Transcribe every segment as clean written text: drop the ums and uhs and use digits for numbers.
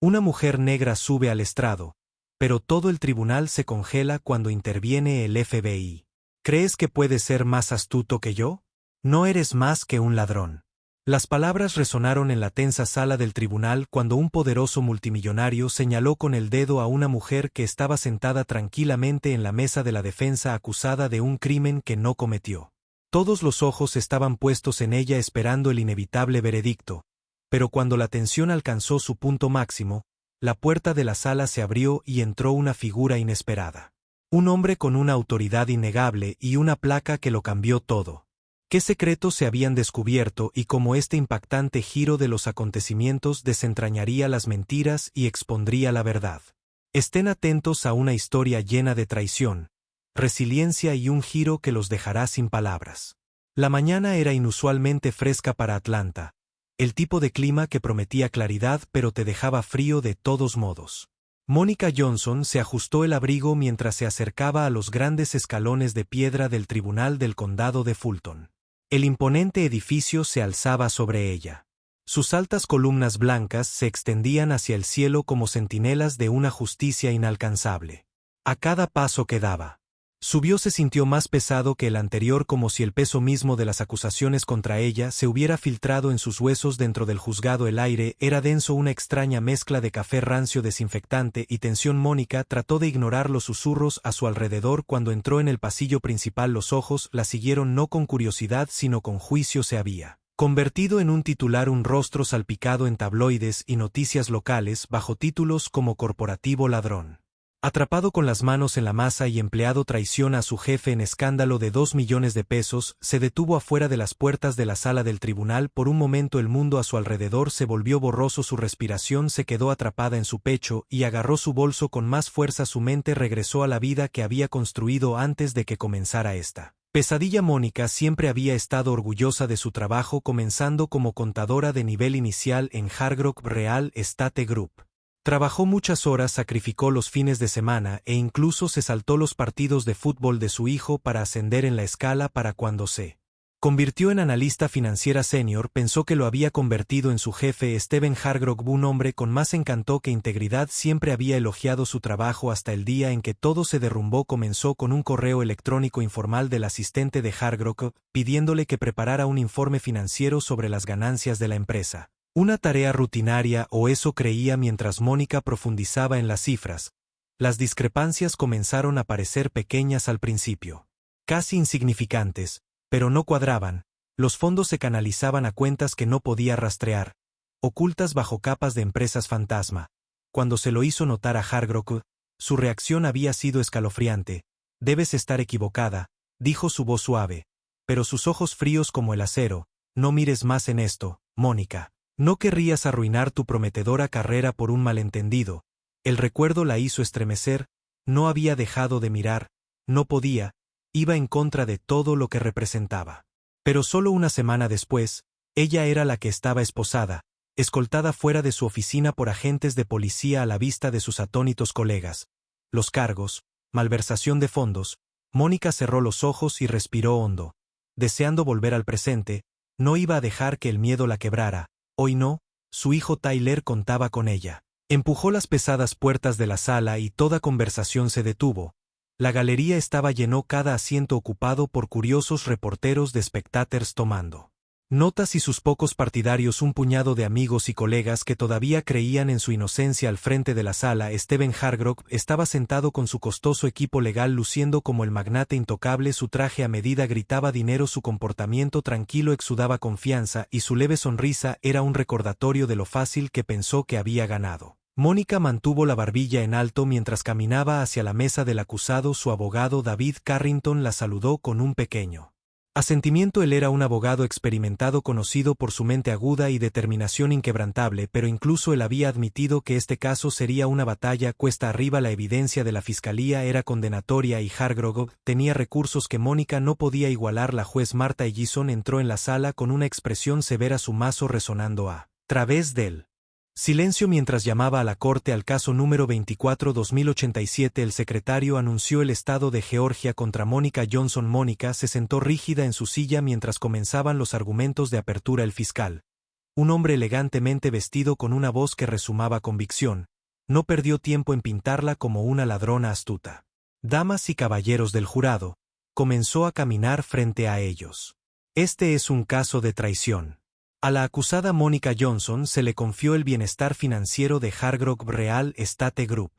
Una mujer negra sube al estrado, pero todo el tribunal se congela cuando interviene el FBI. ¿Crees que puedes ser más astuto que yo? No eres más que un ladrón. Las palabras resonaron en la tensa sala del tribunal cuando un poderoso multimillonario señaló con el dedo a una mujer que estaba sentada tranquilamente en la mesa de la defensa acusada de un crimen que no cometió. Todos los ojos estaban puestos en ella esperando el inevitable veredicto, pero cuando la tensión alcanzó su punto máximo, la puerta de la sala se abrió y entró una figura inesperada. Un hombre con una autoridad innegable y una placa que lo cambió todo. ¿Qué secretos se habían descubierto y cómo este impactante giro de los acontecimientos desentrañaría las mentiras y expondría la verdad? Estén atentos a una historia llena de traición, resiliencia y un giro que los dejará sin palabras. La mañana era inusualmente fresca para Atlanta, el tipo de clima que prometía claridad pero te dejaba frío de todos modos. Mónica Johnson se ajustó el abrigo mientras se acercaba a los grandes escalones de piedra del Tribunal del Condado de Fulton. El imponente edificio se alzaba sobre ella. Sus altas columnas blancas se extendían hacia el cielo como centinelas de una justicia inalcanzable. A cada paso que daba, su voz se sintió más pesado que el anterior, como si el peso mismo de las acusaciones contra ella se hubiera filtrado en sus huesos. Dentro del juzgado el aire era denso, una extraña mezcla de café rancio, desinfectante y tensión. Mónica trató de ignorar los susurros a su alrededor cuando entró en el pasillo principal. Los ojos la siguieron no con curiosidad sino con juicio. Se había convertido en un titular, un rostro salpicado en tabloides y noticias locales bajo títulos como corporativo ladrón, atrapado con las manos en la masa y empleado traiciona a su jefe en escándalo de $2 millones. Se detuvo afuera de las puertas de la sala del tribunal. Por un momento el mundo a su alrededor se volvió borroso, su respiración se quedó atrapada en su pecho y agarró su bolso con más fuerza. Su mente regresó a la vida que había construido antes de que comenzara esta pesadilla. Mónica siempre había estado orgullosa de su trabajo, comenzando como contadora de nivel inicial en Hard Rock Real Estate Group. Trabajó muchas horas, sacrificó los fines de semana e incluso se saltó los partidos de fútbol de su hijo para ascender en la escala. Para cuando se convirtió en analista financiera senior, pensó que lo había convertido en su jefe. Stephen Hargrove, un hombre con más encanto que integridad, siempre había elogiado su trabajo hasta el día en que todo se derrumbó. Comenzó con un correo electrónico informal del asistente de Hargrove, pidiéndole que preparara un informe financiero sobre las ganancias de la empresa. Una tarea rutinaria, o eso creía mientras Mónica profundizaba en las cifras. Las discrepancias comenzaron a parecer pequeñas al principio, casi insignificantes, pero no cuadraban. Los fondos se canalizaban a cuentas que no podía rastrear, ocultas bajo capas de empresas fantasma. Cuando se lo hizo notar a Hargrove, su reacción había sido escalofriante. «Debes estar equivocada», dijo su voz suave, pero sus ojos fríos como el acero. «No mires más en esto, Mónica. No querrías arruinar tu prometedora carrera por un malentendido». El recuerdo la hizo estremecer. No había dejado de mirar, no podía, iba en contra de todo lo que representaba. Pero solo una semana después, ella era la que estaba esposada, escoltada fuera de su oficina por agentes de policía a la vista de sus atónitos colegas. Los cargos, malversación de fondos. Mónica cerró los ojos y respiró hondo. Deseando volver al presente, no iba a dejar que el miedo la quebrara. Hoy no, su hijo Tyler contaba con ella. Empujó las pesadas puertas de la sala y toda conversación se detuvo. La galería estaba lleno, cada asiento ocupado por curiosos reporteros de Spectators tomando notas y sus pocos partidarios, un puñado de amigos y colegas que todavía creían en su inocencia. Al frente de la sala, Stephen Hargrove estaba sentado con su costoso equipo legal, luciendo como el magnate intocable. Su traje a medida gritaba dinero, su comportamiento tranquilo exudaba confianza y su leve sonrisa era un recordatorio de lo fácil que pensó que había ganado. Mónica mantuvo la barbilla en alto mientras caminaba hacia la mesa del acusado. Su abogado David Carrington la saludó con un pequeño asentimiento. Él era un abogado experimentado, conocido por su mente aguda y determinación inquebrantable, pero incluso él había admitido que este caso sería una batalla cuesta arriba. La evidencia de la fiscalía era condenatoria y Hargrove tenía recursos que Mónica no podía igualar. La juez Marta Ellison entró en la sala con una expresión severa, su mazo resonando a través del silencio mientras llamaba a la corte al caso número 24-2087. El secretario anunció el estado de Georgia contra Mónica Johnson. Mónica se sentó rígida en su silla mientras comenzaban los argumentos de apertura. El fiscal Un hombre elegantemente vestido con una voz que resumaba convicción, no perdió tiempo en pintarla como una ladrona astuta. Damas y caballeros del jurado, comenzó a caminar frente a ellos. Este es un caso de traición. A la acusada Mónica Johnson se le confió el bienestar financiero de Hargrove Real Estate Group.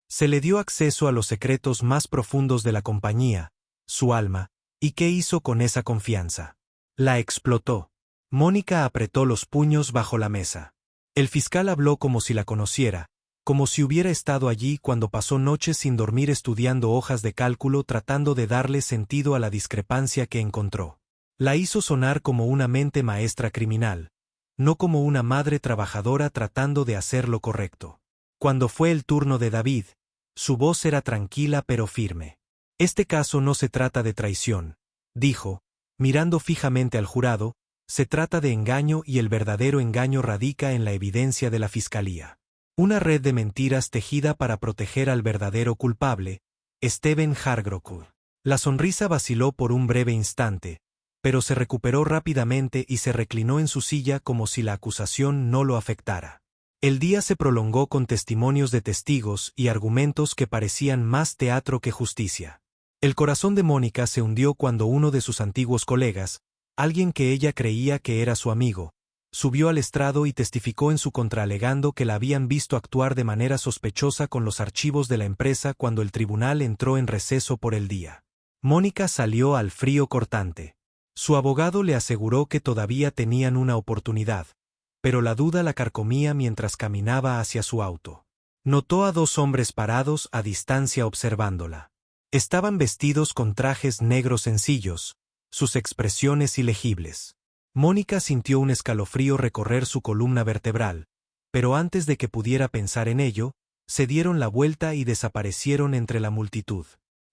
Se le dio acceso a los secretos más profundos de la compañía, su alma, ¿y qué hizo con esa confianza? La explotó. Mónica apretó los puños bajo la mesa. El fiscal habló como si la conociera, como si hubiera estado allí cuando pasó noches sin dormir estudiando hojas de cálculo tratando de darle sentido a la discrepancia que encontró. La hizo sonar como una mente maestra criminal, no como una madre trabajadora tratando de hacer lo correcto. Cuando fue el turno de David, su voz era tranquila pero firme. Este caso no se trata de traición, dijo, mirando fijamente al jurado, se trata de engaño y el verdadero engaño radica en la evidencia de la fiscalía. Una red de mentiras tejida para proteger al verdadero culpable, Stephen Hargrove. La sonrisa vaciló por un breve instante, pero se recuperó rápidamente y se reclinó en su silla como si la acusación no lo afectara. El día se prolongó con testimonios de testigos y argumentos que parecían más teatro que justicia. El corazón de Mónica se hundió cuando uno de sus antiguos colegas, alguien que ella creía que era su amigo, subió al estrado y testificó en su contra alegando que la habían visto actuar de manera sospechosa con los archivos de la empresa cuando el tribunal entró en receso por el día. Mónica salió al frío cortante. Su abogado le aseguró que todavía tenían una oportunidad, pero la duda la carcomía mientras caminaba hacia su auto. Notó a dos hombres parados a distancia observándola. Estaban vestidos con trajes negros sencillos, sus expresiones ilegibles. Mónica sintió un escalofrío recorrer su columna vertebral, pero antes de que pudiera pensar en ello, se dieron la vuelta y desaparecieron entre la multitud.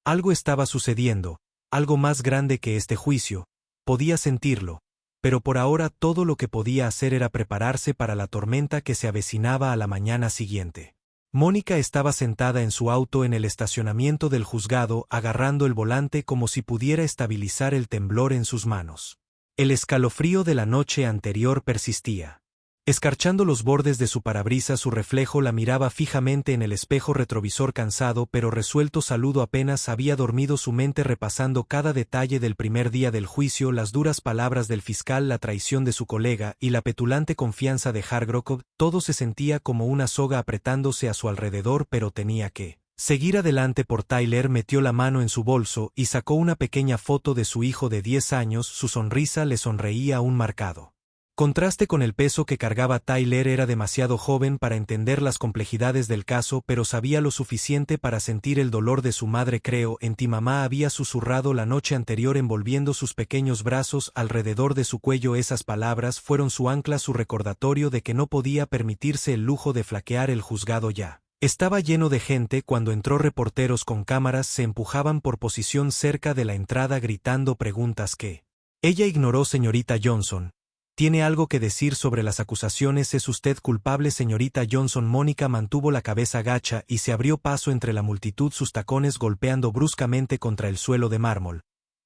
Algo estaba sucediendo, algo más grande que este juicio, podía sentirlo, pero por ahora todo lo que podía hacer era prepararse para la tormenta que se avecinaba a la mañana siguiente. Mónica estaba sentada en su auto en el estacionamiento del juzgado agarrando el volante como si pudiera estabilizar el temblor en sus manos. El escalofrío de la noche anterior persistía. Escarchando los bordes de su parabrisas, su reflejo la miraba fijamente en el espejo retrovisor cansado pero resuelto saludo apenas había dormido su mente repasando cada detalle del primer día del juicio, las duras palabras del fiscal, la traición de su colega y la petulante confianza de Hargrove, todo se sentía como una soga apretándose a su alrededor pero tenía que seguir adelante por Tyler. Metió la mano en su bolso y sacó una pequeña foto de su hijo de 10 años, su sonrisa le sonreía aún marcado. Contraste con el peso que cargaba Tyler, era demasiado joven para entender las complejidades del caso pero sabía lo suficiente para sentir el dolor de su madre. Creo en ti, mamá, había susurrado la noche anterior envolviendo sus pequeños brazos alrededor de su cuello. Esas palabras fueron su ancla, su recordatorio de que no podía permitirse el lujo de flaquear. El juzgado ya estaba lleno de gente cuando entró. Reporteros con cámaras se empujaban por posición cerca de la entrada gritando preguntas que ella ignoró. Señorita Johnson, ¿tiene algo que decir sobre las acusaciones? ¿Es usted culpable, señorita Johnson? Mónica mantuvo la cabeza gacha y se abrió paso entre la multitud, sus tacones golpeando bruscamente contra el suelo de mármol.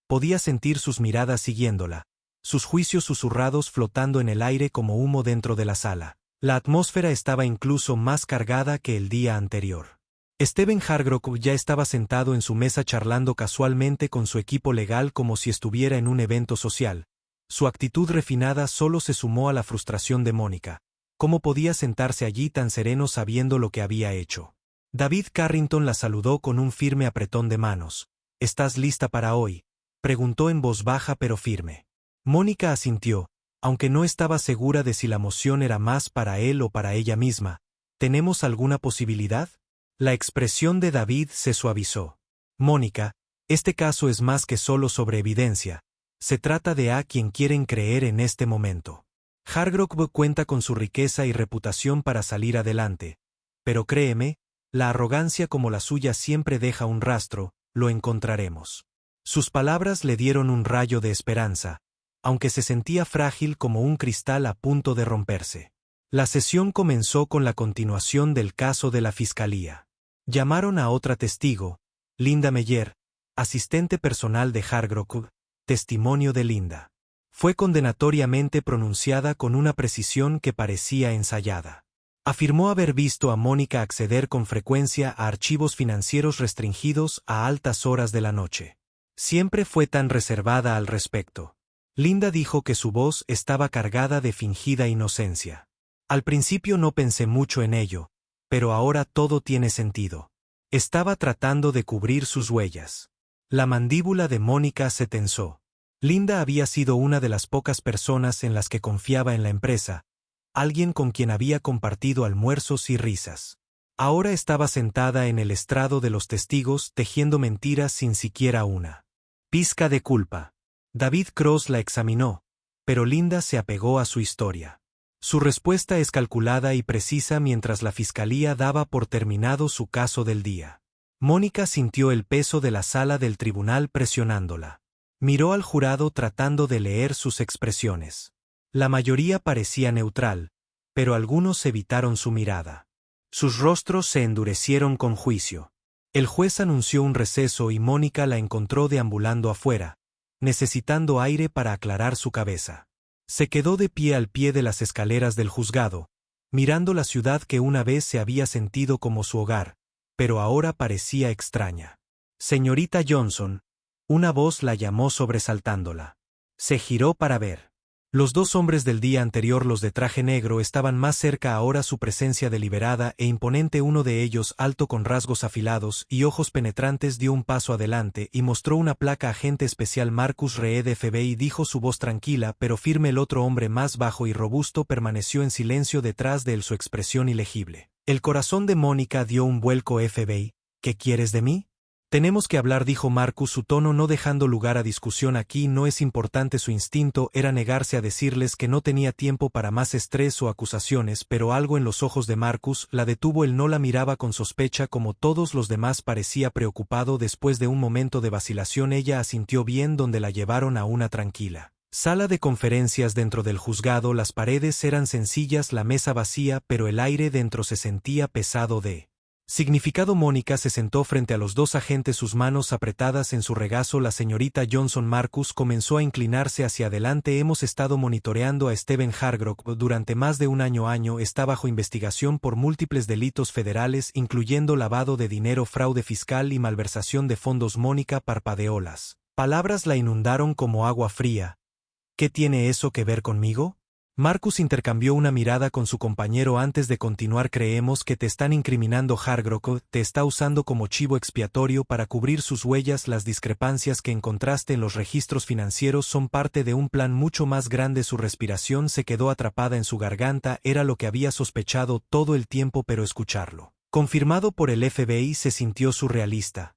Podía sentir sus miradas siguiéndola, sus juicios susurrados flotando en el aire como humo dentro de la sala. La atmósfera estaba incluso más cargada que el día anterior. Stephen Hargrove ya estaba sentado en su mesa charlando casualmente con su equipo legal como si estuviera en un evento social. Su actitud refinada solo se sumó a la frustración de Mónica. ¿Cómo podía sentarse allí tan sereno sabiendo lo que había hecho? David Carrington la saludó con un firme apretón de manos. ¿Estás lista para hoy?, preguntó en voz baja pero firme. Mónica asintió, aunque no estaba segura de si la moción era más para él o para ella misma. ¿Tenemos alguna posibilidad? La expresión de David se suavizó. Mónica, este caso es más que solo sobre evidencia. Se trata de a quien quieren creer en este momento. Hargrove cuenta con su riqueza y reputación para salir adelante. Pero créeme, la arrogancia como la suya siempre deja un rastro, lo encontraremos. Sus palabras le dieron un rayo de esperanza, aunque se sentía frágil como un cristal a punto de romperse. La sesión comenzó con la continuación del caso de la fiscalía. Llamaron a otra testigo, Linda Meyer, asistente personal de Hargrove. Testimonio de Linda. Fue condenatoriamente pronunciada con una precisión que parecía ensayada. Afirmó haber visto a Mónica acceder con frecuencia a archivos financieros restringidos a altas horas de la noche. Siempre fue tan reservada al respecto. Linda dijo que su voz estaba cargada de fingida inocencia. Al principio no pensé mucho en ello, pero ahora todo tiene sentido. Estaba tratando de cubrir sus huellas. La mandíbula de Mónica se tensó. Linda había sido una de las pocas personas en las que confiaba en la empresa, alguien con quien había compartido almuerzos y risas. Ahora estaba sentada en el estrado de los testigos tejiendo mentiras sin siquiera una pizca de culpa. David Cross la examinó, pero Linda se apegó a su historia. Su respuesta es calculada y precisa mientras la fiscalía daba por terminado su caso del día. Mónica sintió el peso de la sala del tribunal presionándola. Miró al jurado tratando de leer sus expresiones. La mayoría parecía neutral, pero algunos evitaron su mirada. Sus rostros se endurecieron con juicio. El juez anunció un receso y Mónica la encontró deambulando afuera, necesitando aire para aclarar su cabeza. Se quedó de pie al pie de las escaleras del juzgado, mirando la ciudad que una vez se había sentido como su hogar, pero ahora parecía extraña. «Señorita Johnson», una voz la llamó sobresaltándola. Se giró para ver. Los dos hombres del día anterior, los de traje negro, estaban más cerca ahora, su presencia deliberada e imponente. Uno de ellos, alto con rasgos afilados y ojos penetrantes, dio un paso adelante y mostró una placa «Agente especial Marcus Reed FBI», dijo su voz tranquila pero firme. El otro hombre, más bajo y robusto, permaneció en silencio detrás de él, su expresión ilegible. El corazón de Mónica dio un vuelco. «FBI, ¿qué quieres de mí?» «Tenemos que hablar», dijo Marcus, su tono no dejando lugar a discusión. «Aquí no es importante». Su instinto era negarse a decirles que no tenía tiempo para más estrés o acusaciones, pero algo en los ojos de Marcus la detuvo. Él no la miraba con sospecha como todos los demás, parecía preocupado. Después de un momento de vacilación, ella asintió bien, donde la llevaron a una tranquila sala de conferencias dentro del juzgado. Las paredes eran sencillas, la mesa vacía, pero el aire dentro se sentía pesado de significado. Mónica se sentó frente a los dos agentes, sus manos apretadas en su regazo. «La señorita Johnson». Marcus comenzó a inclinarse hacia adelante. «Hemos estado monitoreando a Stephen Hargrove durante más de un año. Está bajo investigación por múltiples delitos federales, incluyendo lavado de dinero, fraude fiscal y malversación de fondos». Mónica parpadeó. Las palabras la inundaron como agua fría. «¿Qué tiene eso que ver conmigo?» Marcus intercambió una mirada con su compañero antes de continuar. «Creemos que te están incriminando. Hargrove te está usando como chivo expiatorio para cubrir sus huellas. Las discrepancias que encontraste en los registros financieros son parte de un plan mucho más grande». Su respiración se quedó atrapada en su garganta. Era lo que había sospechado todo el tiempo, pero escucharlo confirmado por el FBI se sintió surrealista.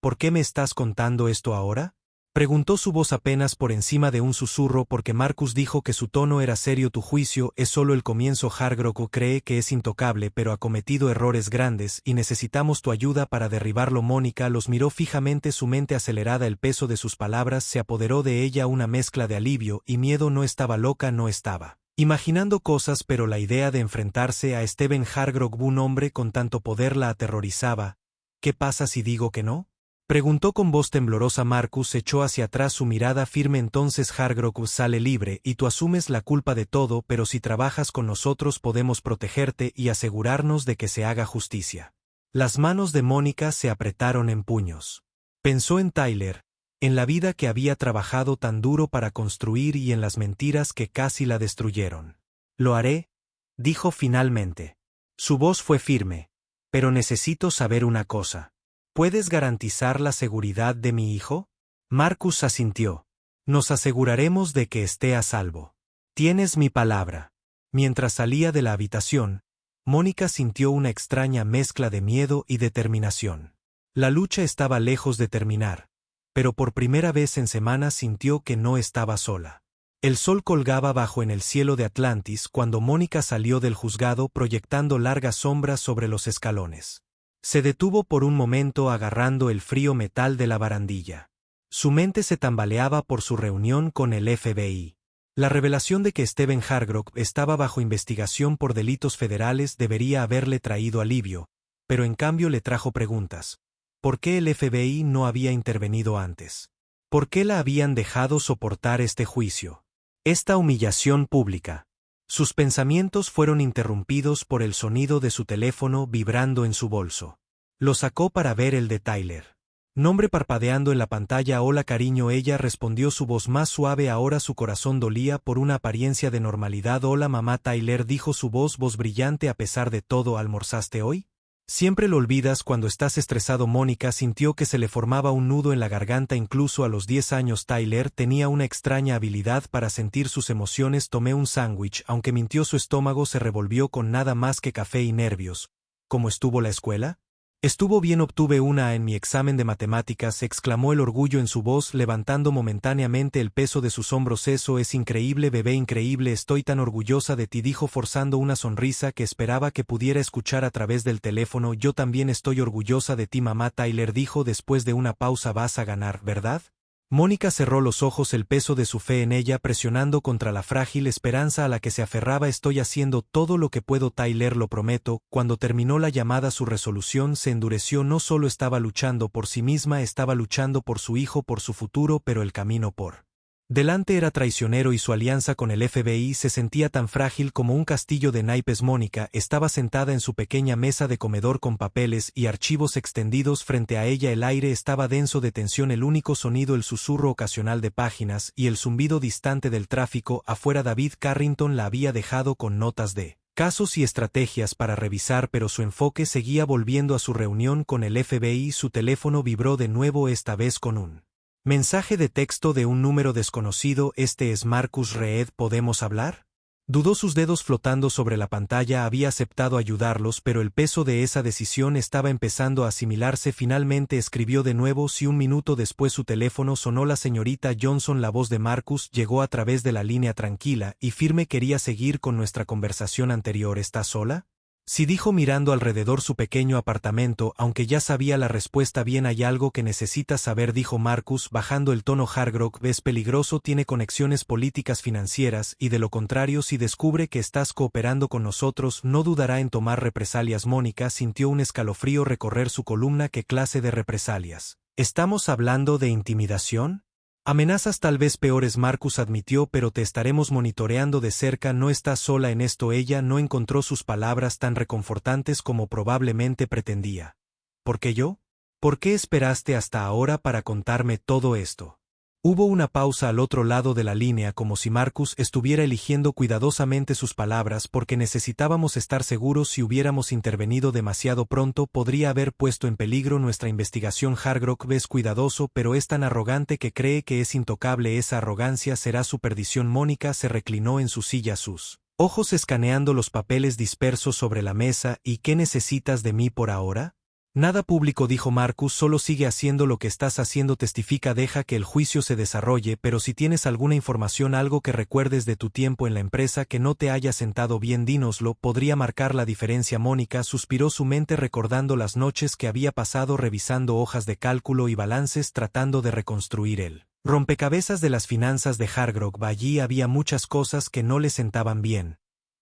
«¿Por qué me estás contando esto ahora?», preguntó, su voz apenas por encima de un susurro, porque Marcus dijo que su tono era serio. «Tu juicio es solo el comienzo. Hargrove cree que es intocable, pero ha cometido errores grandes y necesitamos tu ayuda para derribarlo». Mónica los miró fijamente, su mente acelerada. El peso de sus palabras se apoderó de ella, una mezcla de alivio y miedo. No estaba loca, no estaba imaginando cosas, pero la idea de enfrentarse a Stephen Hargrove, un hombre con tanto poder, la aterrorizaba. «¿Qué pasa si digo que no?», preguntó con voz temblorosa. Marcus echó hacia atrás su mirada firme. «Entonces Hargrove sale libre y tú asumes la culpa de todo, pero si trabajas con nosotros podemos protegerte y asegurarnos de que se haga justicia». Las manos de Mónica se apretaron en puños. Pensó en Tyler, en la vida que había trabajado tan duro para construir y en las mentiras que casi la destruyeron. «Lo haré», dijo finalmente. Su voz fue firme. «Pero necesito saber una cosa. ¿Puedes garantizar la seguridad de mi hijo?». Marcus asintió. «Nos aseguraremos de que esté a salvo. Tienes mi palabra». Mientras salía de la habitación, Mónica sintió una extraña mezcla de miedo y determinación. La lucha estaba lejos de terminar, pero por primera vez en semanas sintió que no estaba sola. El sol colgaba bajo en el cielo de Atlantis cuando Mónica salió del juzgado, proyectando largas sombras sobre los escalones. Se detuvo por un momento, agarrando el frío metal de la barandilla. Su mente se tambaleaba por su reunión con el FBI. La revelación de que Stephen Hargrove estaba bajo investigación por delitos federales debería haberle traído alivio, pero en cambio le trajo preguntas. ¿Por qué el FBI no había intervenido antes? ¿Por qué la habían dejado soportar este juicio? Esta humillación pública. Sus pensamientos fueron interrumpidos por el sonido de su teléfono vibrando en su bolso. Lo sacó para ver el de Tyler. Nombre parpadeando en la pantalla. Hola cariño, ella respondió, su voz más suave. Ahora su corazón dolía por una apariencia de normalidad. Hola mamá, Tyler dijo, su voz brillante. A pesar de todo, ¿almorzaste hoy? Siempre lo olvidas cuando estás estresado. Mónica sintió que se le formaba un nudo en la garganta. Incluso a los 10 años Tyler tenía una extraña habilidad para sentir sus emociones. Tomé un sándwich, aunque mintió, su estómago se revolvió con nada más que café y nervios. ¿Cómo estuvo la escuela? Estuvo bien, obtuve una A en mi examen de matemáticas, exclamó el orgullo en su voz, levantando momentáneamente el peso de sus hombros. Eso es increíble, bebé, increíble, estoy tan orgullosa de ti, dijo forzando una sonrisa que esperaba que pudiera escuchar a través del teléfono. Yo también estoy orgullosa de ti mamá, Tyler dijo después de una pausa. Vas a ganar, ¿verdad? Mónica cerró los ojos, el peso de su fe en ella presionando contra la frágil esperanza a la que se aferraba. Estoy haciendo todo lo que puedo, Tyler, lo prometo. Cuando terminó la llamada su resolución se endureció. No solo estaba luchando por sí misma, estaba luchando por su hijo, por su futuro, pero el camino por delante era traicionero y su alianza con el FBI se sentía tan frágil como un castillo de naipes. Mónica estaba sentada en su pequeña mesa de comedor con papeles y archivos extendidos frente a ella. El aire estaba denso de tensión, el único sonido el susurro ocasional de páginas y el zumbido distante del tráfico. Afuera David Carrington la había dejado con notas de casos y estrategias para revisar, pero su enfoque seguía volviendo a su reunión con el FBI. Su teléfono vibró de nuevo, esta vez con un mensaje de texto de un número desconocido. Este es Marcus Reed, ¿podemos hablar? Dudó, sus dedos flotando sobre la pantalla. Había aceptado ayudarlos, pero el peso de esa decisión estaba empezando a asimilarse. Finalmente escribió de nuevo. Si un minuto después su teléfono sonó. La señorita Johnson, la voz de Marcus llegó a través de la línea tranquila y firme. Quería seguir con nuestra conversación anterior. ¿Estás sola? Sí, dijo mirando alrededor su pequeño apartamento, aunque ya sabía la respuesta. Bien, hay algo que necesitas saber, dijo Marcus bajando el tono. Hargrove es peligroso, tiene conexiones políticas financieras y de lo contrario, si descubre que estás cooperando con nosotros, no dudará en tomar represalias. Mónica sintió un escalofrío recorrer su columna. ¿Qué clase de represalias? ¿Estamos hablando de intimidación? Amenazas tal vez peores, Marcus admitió, pero te estaremos monitoreando de cerca. No estás sola en esto. Ella no encontró sus palabras tan reconfortantes como probablemente pretendía. ¿Por qué yo? ¿Por qué esperaste hasta ahora para contarme todo esto? Hubo una pausa al otro lado de la línea, como si Marcus estuviera eligiendo cuidadosamente sus palabras. Porque necesitábamos estar seguros. Si hubiéramos intervenido demasiado pronto, podría haber puesto en peligro nuestra investigación. Hargrove es cuidadoso, pero es tan arrogante que cree que es intocable. Esa arrogancia será su perdición. Mónica se reclinó en su silla, sus ojos escaneando los papeles dispersos sobre la mesa. ¿Y qué necesitas de mí por ahora? Nada, público, dijo Marcus, solo sigue haciendo lo que estás haciendo, testifica, deja que el juicio se desarrolle, pero si tienes alguna información, algo que recuerdes de tu tiempo en la empresa que no te haya sentado bien, dínoslo, podría marcar la diferencia. Mónica suspiró, su mente recordando las noches que había pasado revisando hojas de cálculo y balances tratando de reconstruir el rompecabezas de las finanzas de Hargrove. Allí había muchas cosas que no le sentaban bien,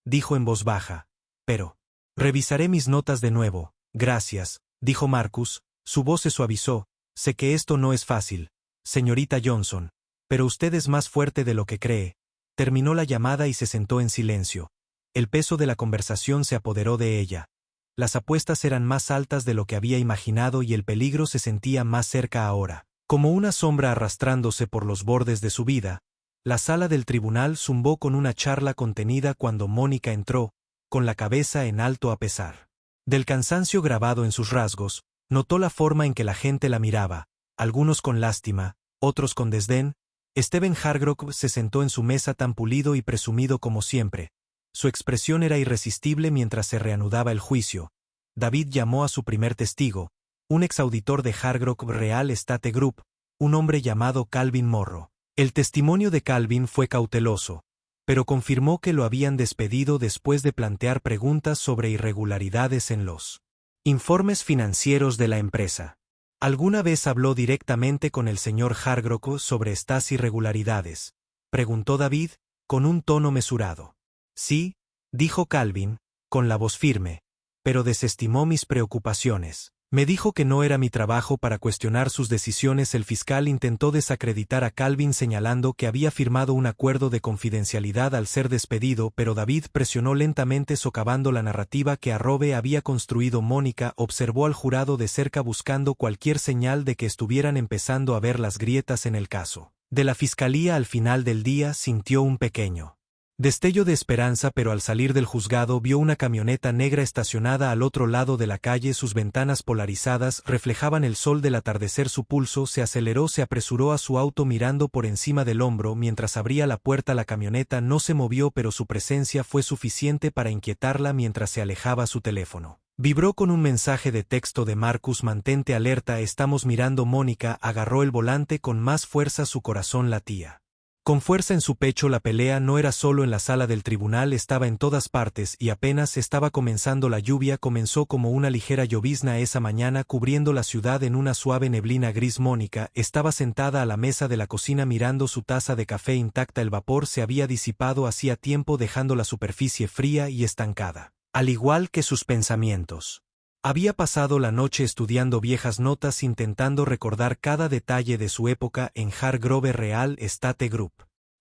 dijo en voz baja. Pero revisaré mis notas de nuevo, gracias, dijo Marcus, su voz se suavizó. Sé que esto no es fácil, señorita Johnson, pero usted es más fuerte de lo que cree. Terminó la llamada y se sentó en silencio. El peso de la conversación se apoderó de ella. Las apuestas eran más altas de lo que había imaginado y el peligro se sentía más cerca ahora. Como una sombra arrastrándose por los bordes de su vida, la sala del tribunal zumbó con una charla contenida cuando Mónica entró, con la cabeza en alto a pesar del cansancio grabado en sus rasgos. Notó la forma en que la gente la miraba, algunos con lástima, otros con desdén. Stephen Hargrove se sentó en su mesa tan pulido y presumido como siempre. Su expresión era irresistible mientras se reanudaba el juicio. David llamó a su primer testigo, un exauditor de Hargrove Real Estate Group, un hombre llamado Calvin Morrow. El testimonio de Calvin fue cauteloso, pero confirmó que lo habían despedido después de plantear preguntas sobre irregularidades en los informes financieros de la empresa. ¿Alguna vez habló directamente con el señor Hargrove sobre estas irregularidades?, preguntó David, con un tono mesurado. Sí, dijo Calvin, con la voz firme, pero desestimó mis preocupaciones. Me dijo que no era mi trabajo para cuestionar sus decisiones. El fiscal intentó desacreditar a Calvin señalando que había firmado un acuerdo de confidencialidad al ser despedido, pero David presionó lentamente socavando la narrativa que Arrobe había construido. Mónica observó al jurado de cerca buscando cualquier señal de que estuvieran empezando a ver las grietas en el caso de la fiscalía. Al final del día sintió un pequeño destello de esperanza, pero al salir del juzgado vio una camioneta negra estacionada al otro lado de la calle. Sus ventanas polarizadas reflejaban el sol del atardecer. Su pulso se aceleró, se apresuró a su auto mirando por encima del hombro. Mientras abría la puerta, la camioneta no se movió, pero su presencia fue suficiente para inquietarla. Mientras se alejaba, su teléfono vibró con un mensaje de texto de Marcus: mantente alerta, estamos mirando. Mónica agarró el volante con más fuerza, su corazón latía con fuerza en su pecho. La pelea no era solo en la sala del tribunal, estaba en todas partes, y apenas estaba comenzando. La lluvia comenzó como una ligera llovizna esa mañana, cubriendo la ciudad en una suave neblina gris. Mónica estaba sentada a la mesa de la cocina mirando su taza de café intacta. El vapor se había disipado hacía tiempo, dejando la superficie fría y estancada, al igual que sus pensamientos. Había pasado la noche estudiando viejas notas, intentando recordar cada detalle de su época en Hargrove Real Estate Group.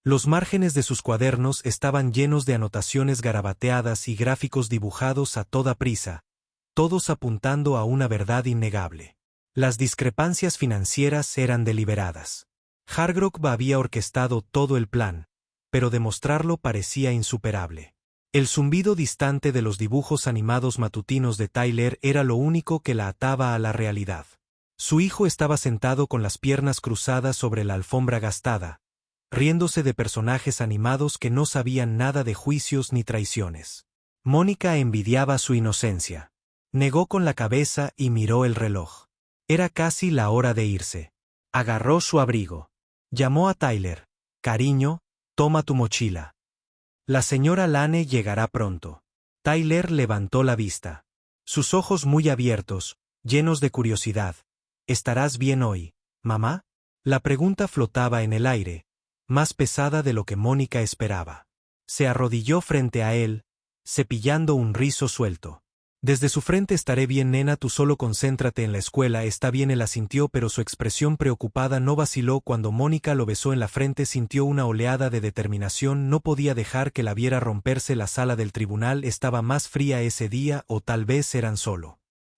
Los márgenes de sus cuadernos estaban llenos de anotaciones garabateadas y gráficos dibujados a toda prisa, todos apuntando a una verdad innegable. Las discrepancias financieras eran deliberadas. Hargrove había orquestado todo el plan, pero demostrarlo parecía insuperable. El zumbido distante de los dibujos animados matutinos de Tyler era lo único que la ataba a la realidad. Su hijo estaba sentado con las piernas cruzadas sobre la alfombra gastada, riéndose de personajes animados que no sabían nada de juicios ni traiciones. Mónica envidiaba su inocencia. Negó con la cabeza y miró el reloj. Era casi la hora de irse. Agarró su abrigo. Llamó a Tyler. Cariño, toma tu mochila. La señora Lane llegará pronto. Tyler levantó la vista. Sus ojos muy abiertos, llenos de curiosidad. ¿Estarás bien hoy, mamá? La pregunta flotaba en el aire, más pesada de lo que Mónica esperaba. Se arrodilló frente a él, cepillando un rizo suelto. Desde su frente: estaré bien, nena, tú solo concéntrate en la escuela. Está bien, él asintió, pero su expresión preocupada no vaciló. Cuando Mónica lo besó en la frente sintió una oleada de determinación. No podía dejar que la viera romperse. La sala del tribunal estaba más fría ese día, o tal vez eran solo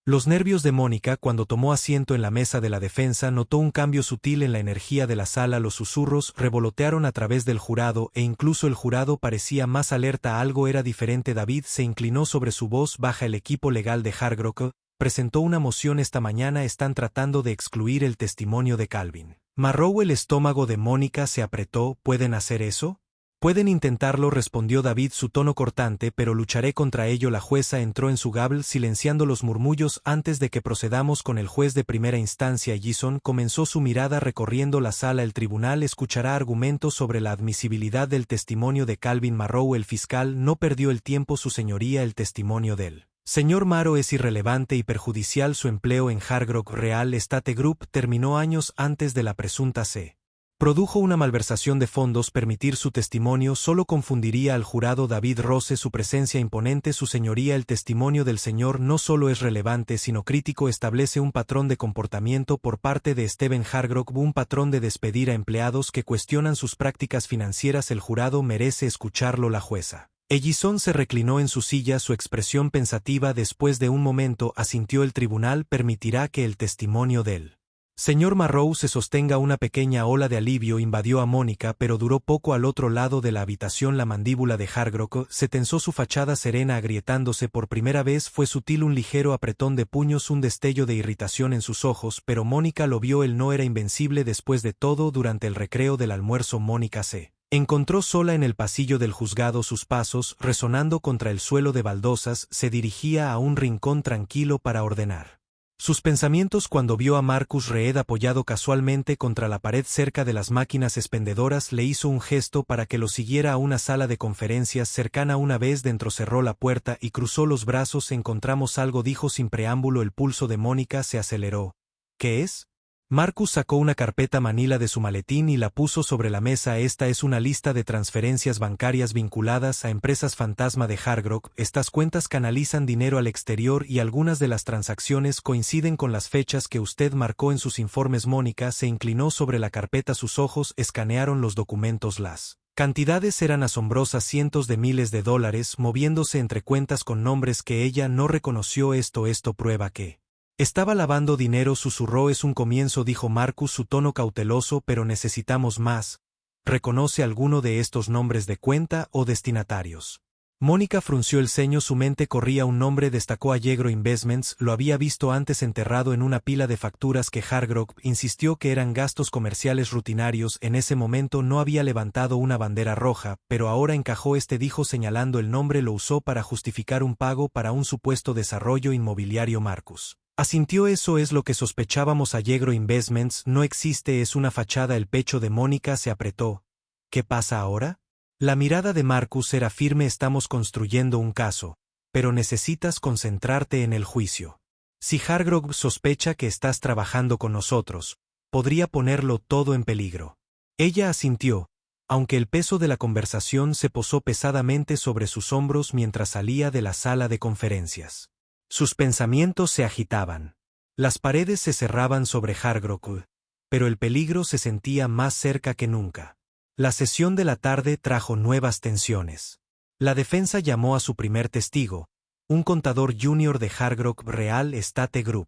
los nervios de Mónica. Cuando tomó asiento en la mesa de la defensa notó un cambio sutil en la energía de la sala. Los susurros revolotearon a través del jurado, e incluso el jurado parecía más alerta. Algo era diferente. David se inclinó sobre su voz baja. El equipo legal de Hargrove presentó una moción esta mañana. Están tratando de excluir el testimonio de Calvin Marrow. El estómago de Mónica se apretó. ¿Pueden hacer eso? Pueden intentarlo, respondió David, su tono cortante, pero lucharé contra ello. La jueza entró en su gabl silenciando los murmullos. Antes de que procedamos con el juez de primera instancia, Jason comenzó su mirada recorriendo la sala. El tribunal escuchará argumentos sobre la admisibilidad del testimonio de Calvin Marrow. El fiscal no perdió el tiempo. Su señoría, el testimonio del señor Marrow es irrelevante y perjudicial. Su empleo en Hargrove Real Estate Group terminó años antes de la presunta se produjo una malversación de fondos. Permitir su testimonio solo confundiría al jurado. David Rose, su presencia imponente. Su señoría, el testimonio del señor no solo es relevante sino crítico. Establece un patrón de comportamiento por parte de Stephen Hargrove, un patrón de despedir a empleados que cuestionan sus prácticas financieras. El jurado merece escucharlo. La jueza Ellison se reclinó en su silla, su expresión pensativa. Después de un momento asintió. El tribunal permitirá que el testimonio del señor Marrow se sostenga. Una pequeña ola de alivio invadió a Mónica, pero duró poco. Al otro lado de la habitación la mandíbula de Hargrove se tensó, su fachada serena agrietándose por primera vez. Fue sutil un ligero apretón de puños, un destello de irritación en sus ojos, pero Mónica lo vio. Él no era invencible. Después de todo, durante el recreo del almuerzo Mónica se encontró sola en el pasillo del juzgado. Sus pasos, resonando contra el suelo de baldosas, se dirigía a un rincón tranquilo para ordenar sus pensamientos. Cuando vio a Marcus Reed apoyado casualmente contra la pared cerca de las máquinas expendedoras, le hizo un gesto para que lo siguiera a una sala de conferencias cercana. Una vez dentro cerró la puerta y cruzó los brazos. Encontramos algo, dijo sin preámbulo. El pulso de Mónica se aceleró. ¿Qué es? Marcus sacó una carpeta manila de su maletín y la puso sobre la mesa. Esta es una lista de transferencias bancarias vinculadas a empresas fantasma de Hard Rock. Estas cuentas canalizan dinero al exterior y algunas de las transacciones coinciden con las fechas que usted marcó en sus informes. Mónica se inclinó sobre la carpeta, sus ojos escanearon los documentos. Las cantidades eran asombrosas, cientos de miles de dólares moviéndose entre cuentas con nombres que ella no reconoció. Esto prueba que estaba lavando dinero, susurró. Es un comienzo, dijo Marcus, su tono cauteloso, pero necesitamos más. ¿Reconoce alguno de estos nombres de cuenta o destinatarios? Mónica frunció el ceño, su mente corría un nombre. Destacó Allegro Investments, lo había visto antes enterrado en una pila de facturas que Hard Rock insistió que eran gastos comerciales rutinarios. En ese momento no había levantado una bandera roja, pero ahora encajó, dijo señalando el nombre. Lo usó para justificar un pago para un supuesto desarrollo inmobiliario. Marcus asintió. Eso es lo que sospechábamos. Allegro Investments no existe, es una fachada. El pecho de Mónica se apretó. ¿Qué pasa ahora? La mirada de Marcus era firme. Estamos construyendo un caso, pero necesitas concentrarte en el juicio. Si Hard Rock sospecha que estás trabajando con nosotros, podría ponerlo todo en peligro. Ella asintió, aunque el peso de la conversación se posó pesadamente sobre sus hombros mientras salía de la sala de conferencias. Sus pensamientos se agitaban. Las paredes se cerraban sobre Hard Rock, pero el peligro se sentía más cerca que nunca. La sesión de la tarde trajo nuevas tensiones. La defensa llamó a su primer testigo, un contador junior de Hard Rock Real Estate Group.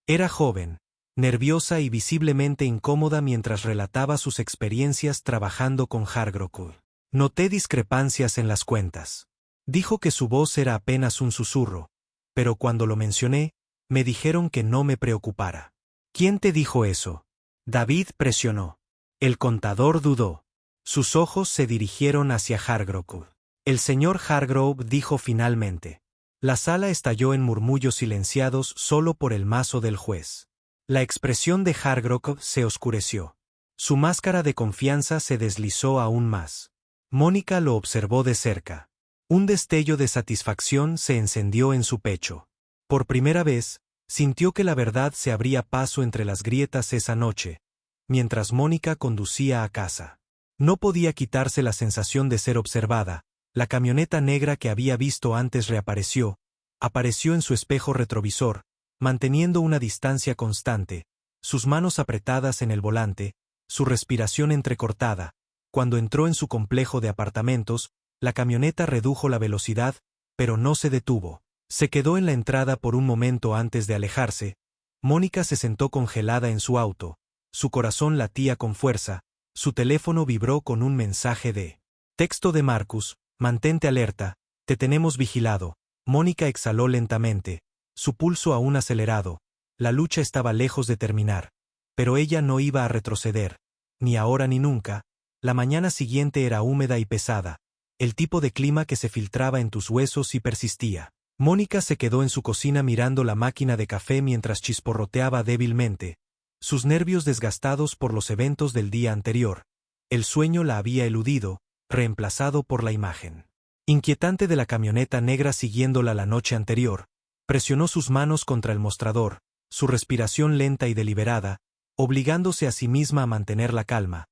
Era joven, nerviosa y visiblemente incómoda mientras relataba sus experiencias trabajando con Hard Rock. Noté discrepancias en las cuentas. Dijo que su voz era apenas un susurro, pero cuando lo mencioné, me dijeron que no me preocupara. ¿Quién te dijo eso? David presionó. El contador dudó. Sus ojos se dirigieron hacia Hargrove. El señor Hargrove dijo finalmente. La sala estalló en murmullos silenciados solo por el mazo del juez. La expresión de Hargrove se oscureció. Su máscara de confianza se deslizó aún más. Mónica lo observó de cerca. Un destello de satisfacción se encendió en su pecho. Por primera vez, sintió que la verdad se abría paso entre las grietas esa noche, mientras Mónica conducía a casa. No podía quitarse la sensación de ser observada. La camioneta negra que había visto antes apareció en su espejo retrovisor, manteniendo una distancia constante, sus manos apretadas en el volante, su respiración entrecortada. Cuando entró en su complejo de apartamentos, la camioneta redujo la velocidad, pero no se detuvo. Se quedó en la entrada por un momento antes de alejarse. Mónica se sentó congelada en su auto. Su corazón latía con fuerza. Su teléfono vibró con un mensaje de texto de Marcus. Mantente alerta, te tenemos vigilado. Mónica exhaló lentamente, su pulso aún acelerado. La lucha estaba lejos de terminar. Pero ella no iba a retroceder. Ni ahora ni nunca. La mañana siguiente era húmeda y pesada. El tipo de clima que se filtraba en tus huesos y persistía. Mónica se quedó en su cocina mirando la máquina de café mientras chisporroteaba débilmente. Sus nervios desgastados por los eventos del día anterior. El sueño la había eludido, reemplazado por la imagen inquietante de la camioneta negra siguiéndola la noche anterior. Presionó sus manos contra el mostrador, su respiración lenta y deliberada, obligándose a sí misma a mantener la calma.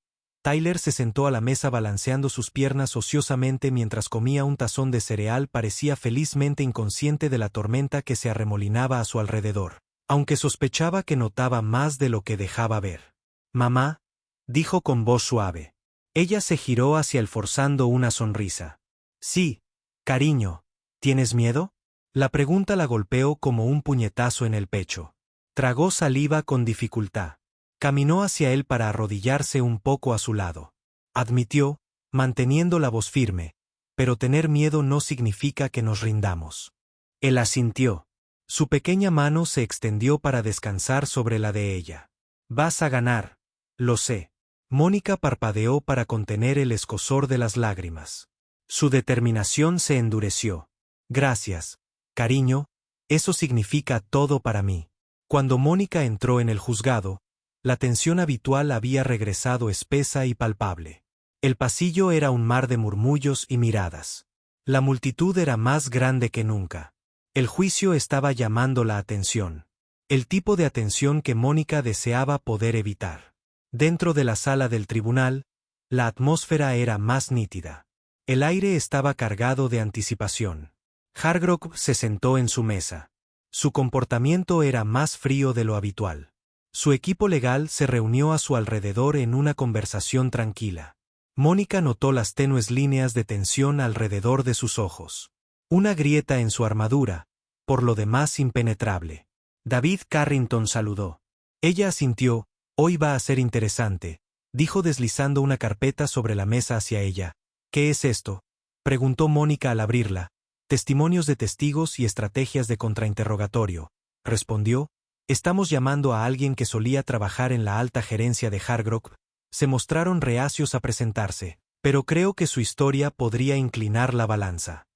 Tyler se sentó a la mesa balanceando sus piernas ociosamente mientras comía un tazón de cereal. Parecía felizmente inconsciente de la tormenta que se arremolinaba a su alrededor, aunque sospechaba que notaba más de lo que dejaba ver. «Mamá», dijo con voz suave. Ella se giró hacia él forzando una sonrisa. «Sí, cariño, ¿tienes miedo?» La pregunta la golpeó como un puñetazo en el pecho. Tragó saliva con dificultad. Caminó hacia él para arrodillarse un poco a su lado. Admitió, manteniendo la voz firme, «pero tener miedo no significa que nos rindamos». Él asintió. Su pequeña mano se extendió para descansar sobre la de ella. «Vas a ganar. Lo sé». Mónica parpadeó para contener el escozor de las lágrimas. Su determinación se endureció. «Gracias, cariño, eso significa todo para mí». Cuando Mónica entró en el juzgado, la tensión habitual había regresado espesa y palpable. El pasillo era un mar de murmullos y miradas. La multitud era más grande que nunca. El juicio estaba llamando la atención. el tipo de atención que Mónica deseaba poder evitar. Dentro de la sala del tribunal, la atmósfera era más nítida. El aire estaba cargado de anticipación. Hargrove se sentó en su mesa. Su comportamiento era más frío de lo habitual. Su equipo legal se reunió a su alrededor en una conversación tranquila. Mónica notó las tenues líneas de tensión alrededor de sus ojos. Una grieta en su armadura, por lo demás impenetrable. David Carrington saludó. Ella asintió. Hoy va a ser interesante, dijo deslizando una carpeta sobre la mesa hacia ella. ¿Qué es esto?, preguntó Mónica al abrirla. Testimonios de testigos y estrategias de contrainterrogatorio, respondió. Estamos llamando a alguien que solía trabajar en la alta gerencia de Hargrove. Se mostraron reacios a presentarse, pero creo que su historia podría inclinar la balanza.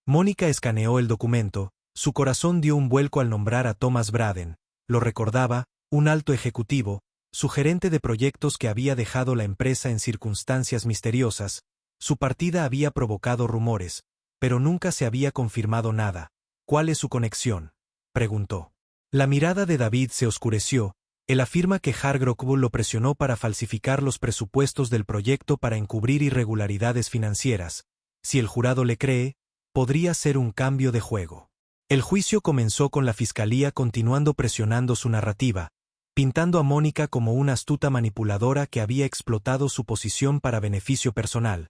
Mónica escaneó el documento, su corazón dio un vuelco al nombrar a Thomas Braden. Lo recordaba, un alto ejecutivo, su gerente de proyectos que había dejado la empresa en circunstancias misteriosas. Su partida había provocado rumores, pero nunca se había confirmado nada. ¿Cuál es su conexión?, preguntó. La mirada de David se oscureció. Él afirma que Hargrove lo presionó para falsificar los presupuestos del proyecto para encubrir irregularidades financieras. Si el jurado le cree, podría ser un cambio de juego. El juicio comenzó con la fiscalía continuando presionando su narrativa, pintando a Mónica como una astuta manipuladora que había explotado su posición para beneficio personal.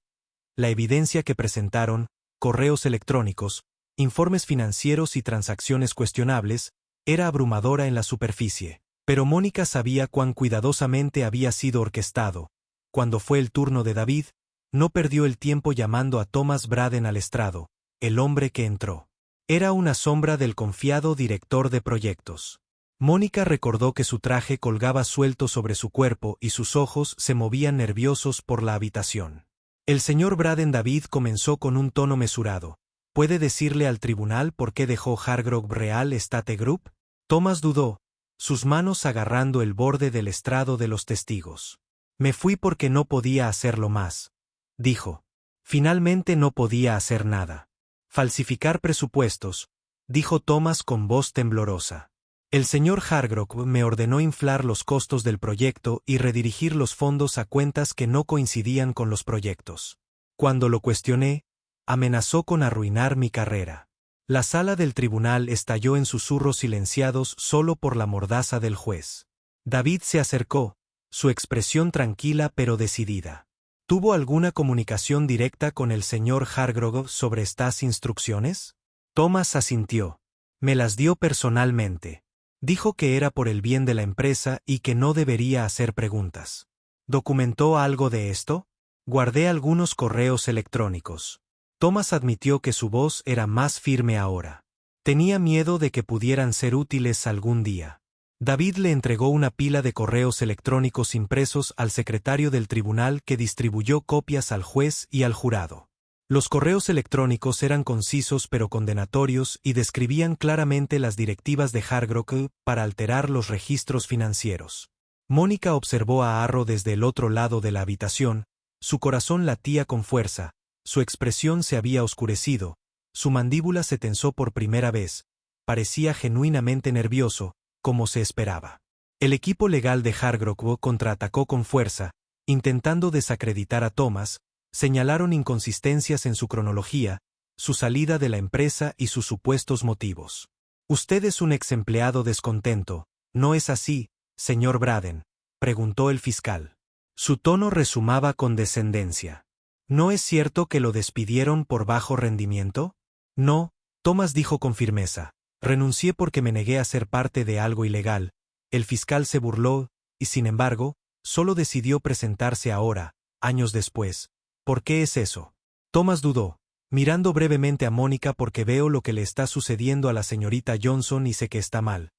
La evidencia que presentaron, correos electrónicos, informes financieros y transacciones cuestionables, era abrumadora en la superficie. Pero Mónica sabía cuán cuidadosamente había sido orquestado. Cuando fue el turno de David, no perdió el tiempo llamando a Thomas Braden al estrado, el hombre que entró. Era una sombra del confiado director de proyectos. Mónica recordó que su traje colgaba suelto sobre su cuerpo y sus ojos se movían nerviosos por la habitación. El señor Braden. David comenzó con un tono mesurado. ¿Puede decirle al tribunal por qué dejó Hargrove Real Estate Group? Thomas dudó, sus manos agarrando el borde del estrado de los testigos. Me fui porque no podía hacerlo más, dijo. Finalmente no podía hacer nada. Falsificar presupuestos, dijo Thomas con voz temblorosa. El señor Hargrove me ordenó inflar los costos del proyecto y redirigir los fondos a cuentas que no coincidían con los proyectos. Cuando lo cuestioné, amenazó con arruinar mi carrera. La sala del tribunal estalló en susurros silenciados solo por la mordaza del juez. David se acercó, su expresión tranquila pero decidida. ¿Tuvo alguna comunicación directa con el señor Hargrove sobre estas instrucciones? Thomas asintió. Me las dio personalmente. Dijo que era por el bien de la empresa y que no debería hacer preguntas. ¿Documentó algo de esto? Guardé algunos correos electrónicos. Thomas admitió que su voz era más firme ahora. Tenía miedo de que pudieran ser útiles algún día. David le entregó una pila de correos electrónicos impresos al secretario del tribunal que distribuyó copias al juez y al jurado. Los correos electrónicos eran concisos pero condenatorios y describían claramente las directivas de Hargrove para alterar los registros financieros. Mónica observó a Arro desde el otro lado de la habitación, su corazón latía con fuerza. Su expresión se había oscurecido, su mandíbula se tensó por primera vez, parecía genuinamente nervioso, como se esperaba. El equipo legal de Hargrove contraatacó con fuerza, intentando desacreditar a Thomas, señalaron inconsistencias en su cronología, su salida de la empresa y sus supuestos motivos. Usted es un ex empleado descontento, ¿no es así, señor Braden?, preguntó el fiscal. Su tono rezumaba condescendencia. ¿No es cierto que lo despidieron por bajo rendimiento? No, Thomas dijo con firmeza. Renuncié porque me negué a ser parte de algo ilegal. El fiscal se burló, y sin embargo, solo decidió presentarse ahora, años después. ¿Por qué es eso? Thomas dudó, mirando brevemente a Mónica porque veo lo que le está sucediendo a la señorita Johnson y sé que está mal.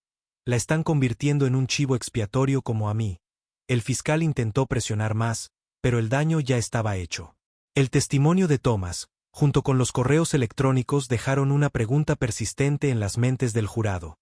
La están convirtiendo en un chivo expiatorio como a mí. El fiscal intentó presionar más, pero el daño ya estaba hecho. El testimonio de Thomas, junto con los correos electrónicos, dejaron una pregunta persistente en las mentes del jurado.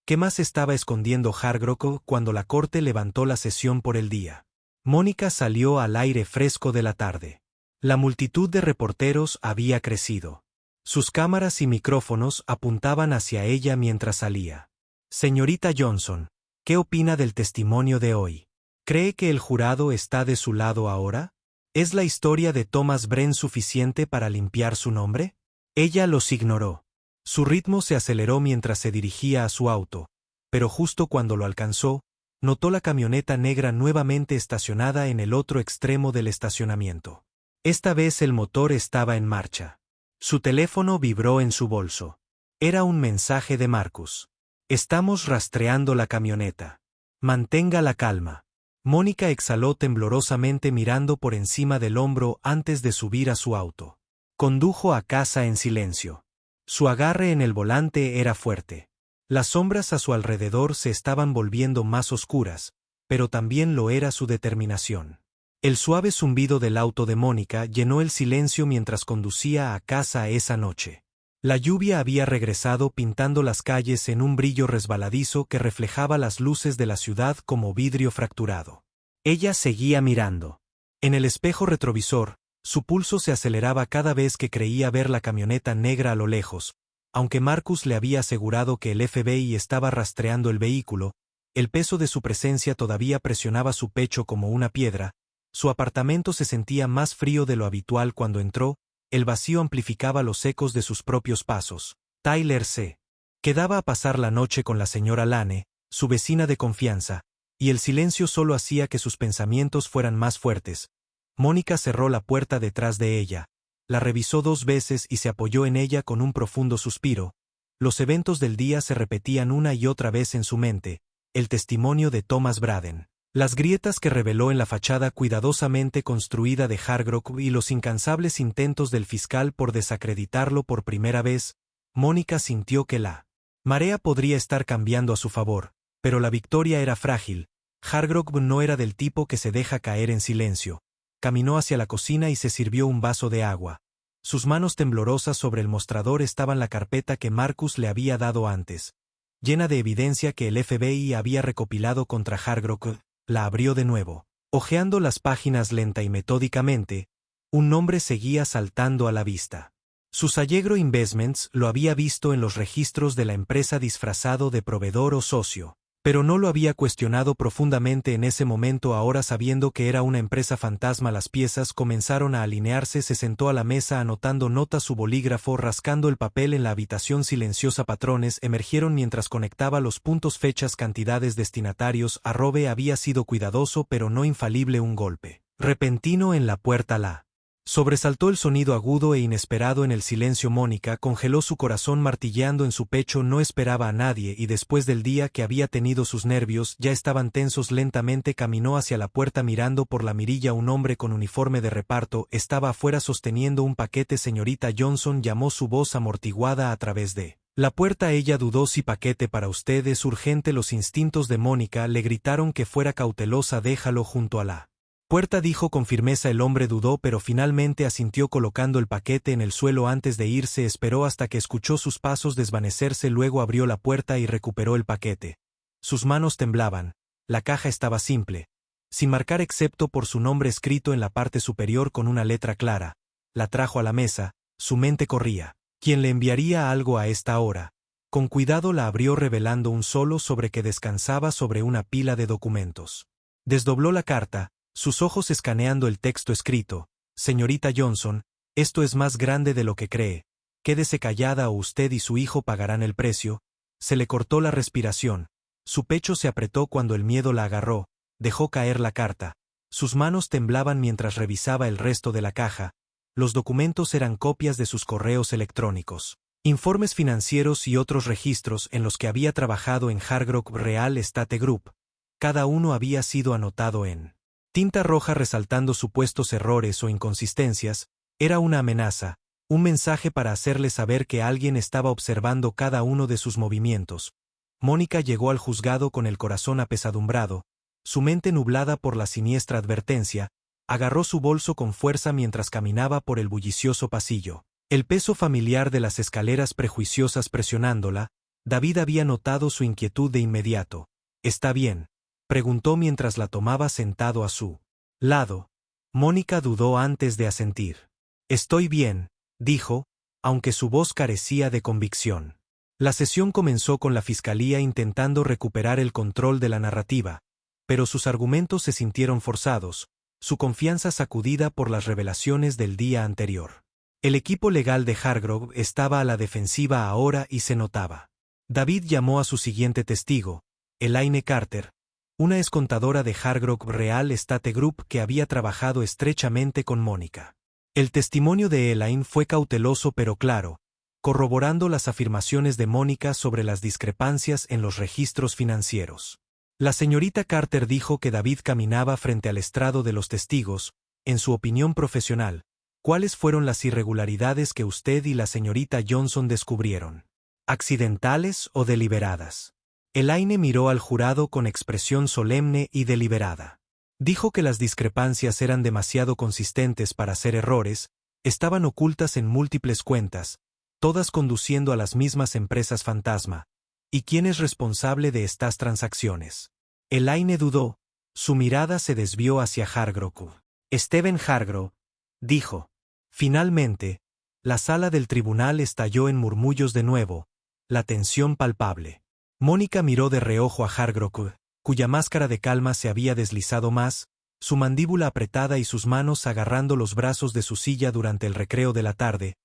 ¿Qué más estaba escondiendo Hargrove cuando la corte levantó la sesión por el día? Mónica salió al aire fresco de la tarde. La multitud de reporteros había crecido. Sus cámaras y micrófonos apuntaban hacia ella mientras salía. Señorita Johnson, ¿qué opina del testimonio de hoy? ¿Cree que el jurado está de su lado ahora? ¿Es la historia de Thomas Brent suficiente para limpiar su nombre? Ella los ignoró. Su ritmo se aceleró mientras se dirigía a su auto, pero justo cuando lo alcanzó, notó la camioneta negra nuevamente estacionada en el otro extremo del estacionamiento. Esta vez el motor estaba en marcha. Su teléfono vibró en su bolso. Era un mensaje de Marcus. Estamos rastreando la camioneta. Mantenga la calma. Mónica exhaló temblorosamente mirando por encima del hombro antes de subir a su auto. Condujo a casa en silencio. Su agarre en el volante era fuerte. Las sombras a su alrededor se estaban volviendo más oscuras, pero también lo era su determinación. El suave zumbido del auto de Mónica llenó el silencio mientras conducía a casa esa noche. La lluvia había regresado pintando las calles en un brillo resbaladizo que reflejaba las luces de la ciudad como vidrio fracturado. Ella seguía mirando. En el espejo retrovisor, su pulso se aceleraba cada vez que creía ver la camioneta negra a lo lejos. Aunque Marcus le había asegurado que el FBI estaba rastreando el vehículo, el peso de su presencia todavía presionaba su pecho como una piedra. Su apartamento se sentía más frío de lo habitual cuando entró, el vacío amplificaba los ecos de sus propios pasos. Tyler se quedaba a pasar la noche con la señora Lane, su vecina de confianza, y el silencio solo hacía que sus pensamientos fueran más fuertes. Mónica cerró la puerta detrás de ella. La revisó 2 veces y se apoyó en ella con un profundo suspiro. Los eventos del día se repetían una y otra vez en su mente, el testimonio de Thomas Braden, las grietas que reveló en la fachada cuidadosamente construida de Hargrove y los incansables intentos del fiscal por desacreditarlo por primera vez. Mónica sintió que la marea podría estar cambiando a su favor, pero la victoria era frágil. Hargrove no era del tipo que se deja caer en silencio. Caminó hacia la cocina y se sirvió un vaso de agua. Sus manos temblorosas sobre el mostrador estaban la carpeta que Marcus le había dado antes, llena de evidencia que el FBI había recopilado contra Hargrove. La abrió de nuevo. Hojeando las páginas lenta y metódicamente, un nombre seguía saltando a la vista. Susallegro Investments lo había visto en los registros de la empresa disfrazado de proveedor o socio, pero no lo había cuestionado profundamente en ese momento. Ahora, sabiendo que era una empresa fantasma, las piezas comenzaron a alinearse. Se sentó a la mesa anotando notas, su bolígrafo rascando el papel en la habitación silenciosa. Patrones emergieron mientras conectaba los puntos, fechas, cantidades, destinatarios. Arrobe había sido cuidadoso pero no infalible. Un golpe repentino en la puerta la sobresaltó. El sonido agudo e inesperado en el silencio. Mónica congeló su corazón martilleando en su pecho. No esperaba a nadie y después del día que había tenido sus nervios ya estaban tensos. Lentamente caminó hacia la puerta mirando por la mirilla. Un hombre con uniforme de reparto estaba afuera sosteniendo un paquete. Señorita Johnson, llamó su voz amortiguada a través de la puerta. Ella dudó. Si paquete para usted es urgente. Los instintos de Mónica le gritaron que fuera cautelosa. Déjalo junto a la puerta, dijo con firmeza. El hombre dudó pero finalmente asintió colocando el paquete en el suelo. Antes de irse esperó hasta que escuchó sus pasos desvanecerse, luego abrió la puerta y recuperó el paquete. Sus manos temblaban. La caja estaba simple, sin marcar excepto por su nombre escrito en la parte superior con una letra clara. La trajo a la mesa, su mente corría. ¿Quién le enviaría algo a esta hora? Con cuidado la abrió revelando un solo sobre que descansaba sobre una pila de documentos. Desdobló la carta, sus ojos escaneando el texto escrito. Señorita Johnson, esto es más grande de lo que cree. Quédese callada o usted y su hijo pagarán el precio. Se le cortó la respiración. Su pecho se apretó cuando el miedo la agarró. Dejó caer la carta. Sus manos temblaban mientras revisaba el resto de la caja. Los documentos eran copias de sus correos electrónicos, informes financieros y otros registros en los que había trabajado en Hargrove Real Estate Group. Cada uno había sido anotado en tinta roja resaltando supuestos errores o inconsistencias. Era una amenaza, un mensaje para hacerle saber que alguien estaba observando cada uno de sus movimientos. Mónica llegó al juzgado con el corazón apesadumbrado, su mente nublada por la siniestra advertencia. Agarró su bolso con fuerza mientras caminaba por el bullicioso pasillo. El peso familiar de las escaleras prejuiciosas presionándola. David había notado su inquietud de inmediato. ¿Está bien?, preguntó mientras la tomaba sentado a su lado. Mónica dudó antes de asentir. Estoy bien, dijo, aunque su voz carecía de convicción. La sesión comenzó con la fiscalía intentando recuperar el control de la narrativa, pero sus argumentos se sintieron forzados, su confianza sacudida por las revelaciones del día anterior. El equipo legal de Hargrove estaba a la defensiva ahora y se notaba. David llamó a su siguiente testigo, Elaine Carter, una excontadora de Hargrove Real Estate Group que había trabajado estrechamente con Mónica. El testimonio de Elaine fue cauteloso pero claro, corroborando las afirmaciones de Mónica sobre las discrepancias en los registros financieros. La señorita Carter dijo que David caminaba frente al estrado de los testigos. En su opinión profesional, ¿cuáles fueron las irregularidades que usted y la señorita Johnson descubrieron? ¿Accidentales o deliberadas? Elaine miró al jurado con expresión solemne y deliberada. Dijo que las discrepancias eran demasiado consistentes para ser errores, estaban ocultas en múltiples cuentas, todas conduciendo a las mismas empresas fantasma. ¿Y quién es responsable de estas transacciones? Elaine dudó, su mirada se desvió hacia Hargrove. Stephen Hargrove, dijo. Finalmente, la sala del tribunal estalló en murmullos de nuevo, la tensión palpable. Mónica miró de reojo a Hargrove, cuya máscara de calma se había deslizado más, su mandíbula apretada y sus manos agarrando los brazos de su silla durante el recreo de la tarde.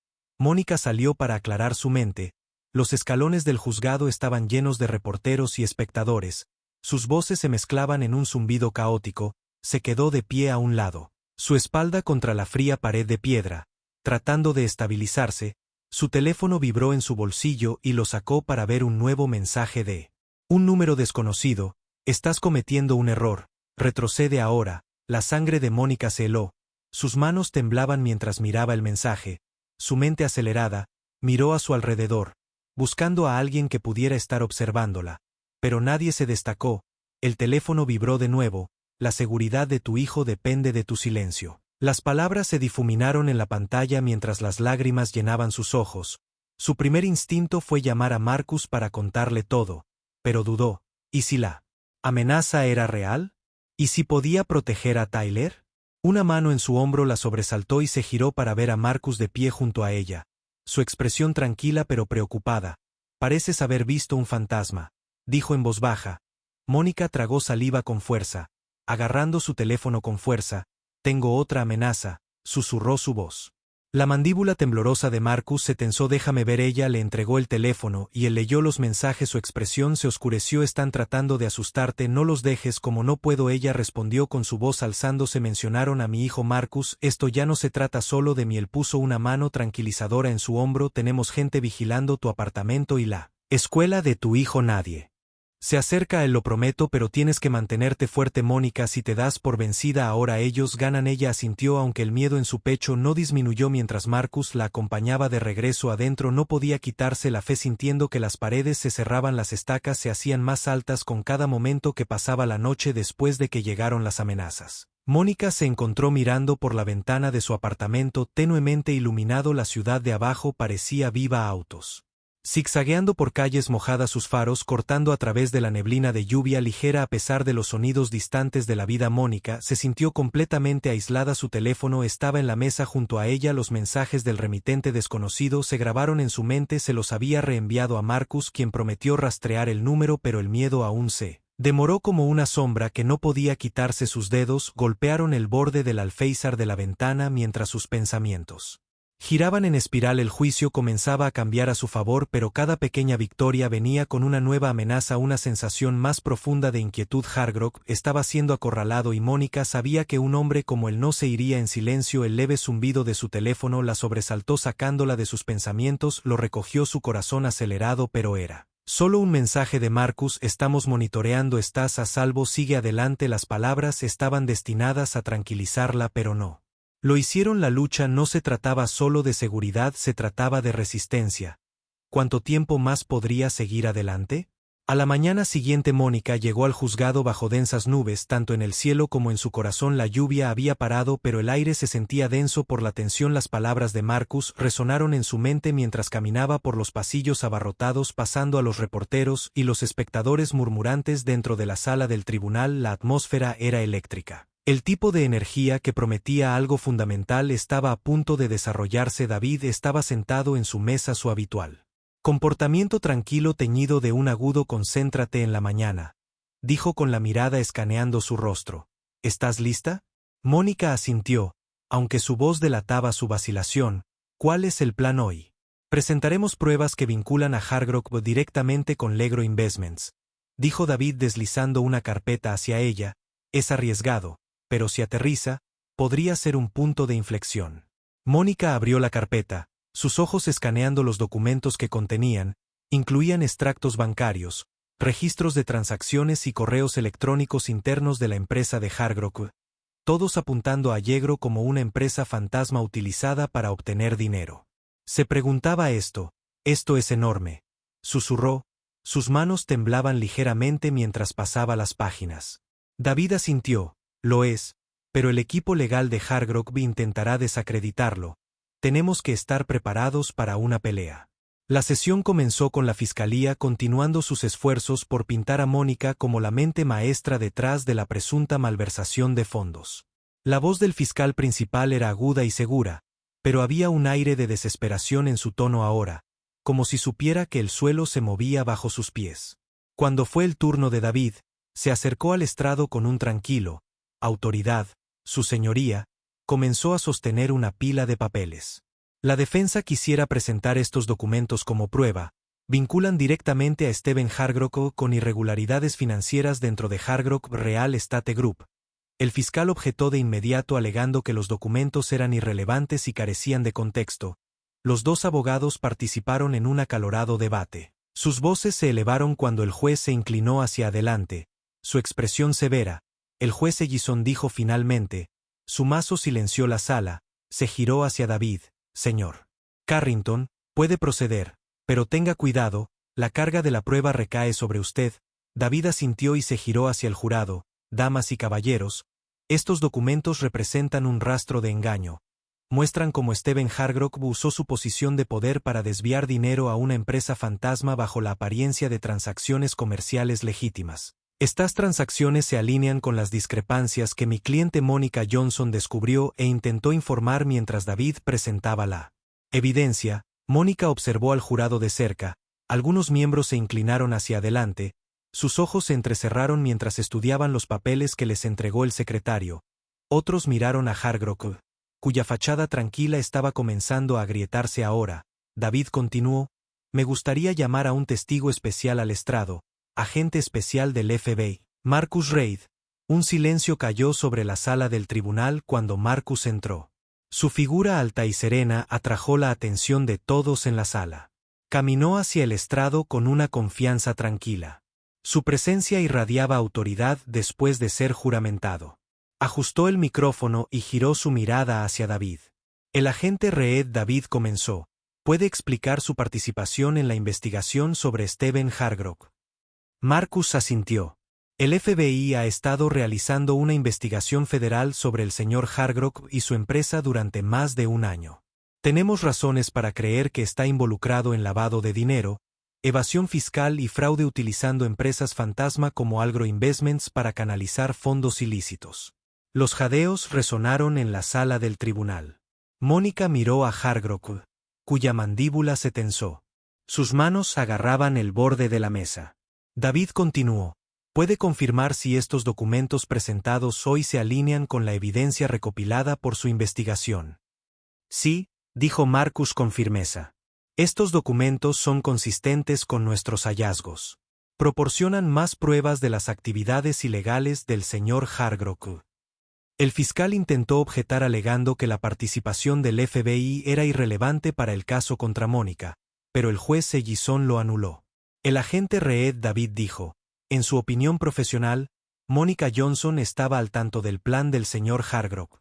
Mónica salió para aclarar su mente. Los escalones del juzgado estaban llenos de reporteros y espectadores, sus voces se mezclaban en un zumbido caótico. Se quedó de pie a un lado, su espalda contra la fría pared de piedra, tratando de estabilizarse. Su teléfono vibró en su bolsillo y lo sacó para ver un nuevo mensaje de un número desconocido. Estás cometiendo un error, retrocede ahora. La sangre de Mónica se heló, sus manos temblaban mientras miraba el mensaje, su mente acelerada, miró a su alrededor, buscando a alguien que pudiera estar observándola, pero nadie se destacó. El teléfono vibró de nuevo. La seguridad de tu hijo depende de tu silencio. Las palabras se difuminaron en la pantalla mientras las lágrimas llenaban sus ojos. Su primer instinto fue llamar a Marcus para contarle todo, pero dudó. ¿Y si la amenaza era real? ¿Y si podía proteger a Tyler? Una mano en su hombro la sobresaltó y se giró para ver a Marcus de pie junto a ella. Su expresión tranquila pero preocupada. Pareces haber visto un fantasma, dijo en voz baja. Mónica tragó saliva con fuerza, agarrando su teléfono con fuerza. Tengo otra amenaza, susurró su voz. La mandíbula temblorosa de Marcus se tensó. Déjame ver. Ella le entregó el teléfono y él leyó los mensajes. Su expresión se oscureció. Están tratando de asustarte. No los dejes. Como no puedo. Ella respondió con su voz alzándose. Mencionaron a mi hijo Marcus. Esto ya no se trata solo de mí. Él puso una mano tranquilizadora en su hombro. Tenemos gente vigilando tu apartamento y la escuela de tu hijo. Nadie se acerca a él, lo prometo, pero tienes que mantenerte fuerte. Mónica, si te das por vencida ahora ellos ganan. Ella asintió aunque el miedo en su pecho no disminuyó mientras Marcus la acompañaba de regreso adentro. No podía quitarse la fe sintiendo que las paredes se cerraban, las estacas se hacían más altas con cada momento que pasaba la noche después de que llegaron las amenazas. Mónica se encontró mirando por la ventana de su apartamento tenuemente iluminado. La ciudad de abajo parecía viva. Autos zigzagueando por calles mojadas, sus faros cortando a través de la neblina de lluvia ligera. A pesar de los sonidos distantes de la vida, Mónica se sintió completamente aislada. Su teléfono estaba en la mesa junto a ella. Los mensajes del remitente desconocido se grabaron en su mente. Se los había reenviado a Marcus, quien prometió rastrear el número, pero el miedo aún se demoró como una sombra que no podía quitarse. Sus dedos golpearon el borde del alféizar de la ventana mientras sus pensamientos giraban en espiral. El juicio comenzaba a cambiar a su favor, pero cada pequeña victoria venía con una nueva amenaza, una sensación más profunda de inquietud. Hargrove estaba siendo acorralado y Mónica sabía que un hombre como él no se iría en silencio. El leve zumbido de su teléfono la sobresaltó sacándola de sus pensamientos. Lo recogió, su corazón acelerado, pero era solo un mensaje de Marcus. Estamos monitoreando, estás a salvo, sigue adelante. Las palabras estaban destinadas a tranquilizarla, pero no lo hicieron. La lucha no se trataba solo de seguridad, se trataba de resistencia. ¿Cuánto tiempo más podría seguir adelante? A la mañana siguiente Mónica llegó al juzgado bajo densas nubes, tanto en el cielo como en su corazón. La lluvia había parado, pero el aire se sentía denso por la tensión. Las palabras de Marcus resonaron en su mente mientras caminaba por los pasillos abarrotados, pasando a los reporteros y los espectadores murmurantes dentro de la sala del tribunal. La atmósfera era eléctrica. El tipo de energía que prometía algo fundamental estaba a punto de desarrollarse. David estaba sentado en su mesa, su habitual Comportamiento tranquilo teñido de un agudo concéntrate en la mañana, dijo con la mirada escaneando su rostro. ¿Estás lista? Mónica asintió, aunque su voz delataba su vacilación. ¿Cuál es el plan hoy? Presentaremos pruebas que vinculan a Hardrock directamente con Legro Investments, dijo David deslizando una carpeta hacia ella. Es arriesgado, pero si aterriza, podría ser un punto de inflexión. Mónica abrió la carpeta, sus ojos escaneando los documentos que contenían, incluían extractos bancarios, registros de transacciones y correos electrónicos internos de la empresa de Hardrock, todos apuntando a Yegro como una empresa fantasma utilizada para obtener dinero. Se preguntaba esto es enorme, susurró, sus manos temblaban ligeramente mientras pasaba las páginas. David asintió, lo es, pero el equipo legal de Hardrock intentará desacreditarlo. Tenemos que estar preparados para una pelea. La sesión comenzó con la fiscalía continuando sus esfuerzos por pintar a Mónica como la mente maestra detrás de la presunta malversación de fondos. La voz del fiscal principal era aguda y segura, pero había un aire de desesperación en su tono ahora, como si supiera que el suelo se movía bajo sus pies. Cuando fue el turno de David, se acercó al estrado con un tranquilo, autoridad, su señoría, comenzó a sostener una pila de papeles. La defensa quisiera presentar estos documentos como prueba, vinculan directamente a Steven Hardrock con irregularidades financieras dentro de Hardrock Real Estate Group. El fiscal objetó de inmediato alegando que los documentos eran irrelevantes y carecían de contexto. Los dos abogados participaron en un acalorado debate. Sus voces se elevaron cuando el juez se inclinó hacia adelante, su expresión severa. El juez Ellison dijo finalmente. Su mazo silenció la sala, se giró hacia David. Señor Carrington, puede proceder, pero tenga cuidado, la carga de la prueba recae sobre usted. David asintió y se giró hacia el jurado. Damas y caballeros, estos documentos representan un rastro de engaño. Muestran cómo Steven Hardrock usó su posición de poder para desviar dinero a una empresa fantasma bajo la apariencia de transacciones comerciales legítimas. Estas transacciones se alinean con las discrepancias que mi cliente Mónica Johnson descubrió e intentó informar mientras David presentaba la evidencia. Mónica observó al jurado de cerca, algunos miembros se inclinaron hacia adelante, sus ojos se entrecerraron mientras estudiaban los papeles que les entregó el secretario. Otros miraron a Hardrock, cuya fachada tranquila estaba comenzando a agrietarse ahora. David continuó, me gustaría llamar a un testigo especial al estrado, agente especial del FBI, Marcus Reid. Un silencio cayó sobre la sala del tribunal cuando Marcus entró. Su figura alta y serena atrajo la atención de todos en la sala. Caminó hacia el estrado con una confianza tranquila. Su presencia irradiaba autoridad después de ser juramentado. Ajustó el micrófono y giró su mirada hacia David. El agente Reed David comenzó. ¿Puede explicar su participación en la investigación sobre Steven Hardrock? Marcus asintió. El FBI ha estado realizando una investigación federal sobre el señor Hardrock y su empresa durante más de un año. Tenemos razones para creer que está involucrado en lavado de dinero, evasión fiscal y fraude utilizando empresas fantasma como Agro Investments para canalizar fondos ilícitos. Los jadeos resonaron en la sala del tribunal. Mónica miró a Hardrock, cuya mandíbula se tensó. Sus manos agarraban el borde de la mesa. David continuó. ¿Puede confirmar si estos documentos presentados hoy se alinean con la evidencia recopilada por su investigación? Sí, dijo Marcus con firmeza. Estos documentos son consistentes con nuestros hallazgos. Proporcionan más pruebas de las actividades ilegales del señor Hardrock. El fiscal intentó objetar alegando que la participación del FBI era irrelevante para el caso contra Mónica, pero el juez Ellison lo anuló. El agente Reed David dijo, en su opinión profesional, Mónica Johnson estaba al tanto del plan del señor Hardrock.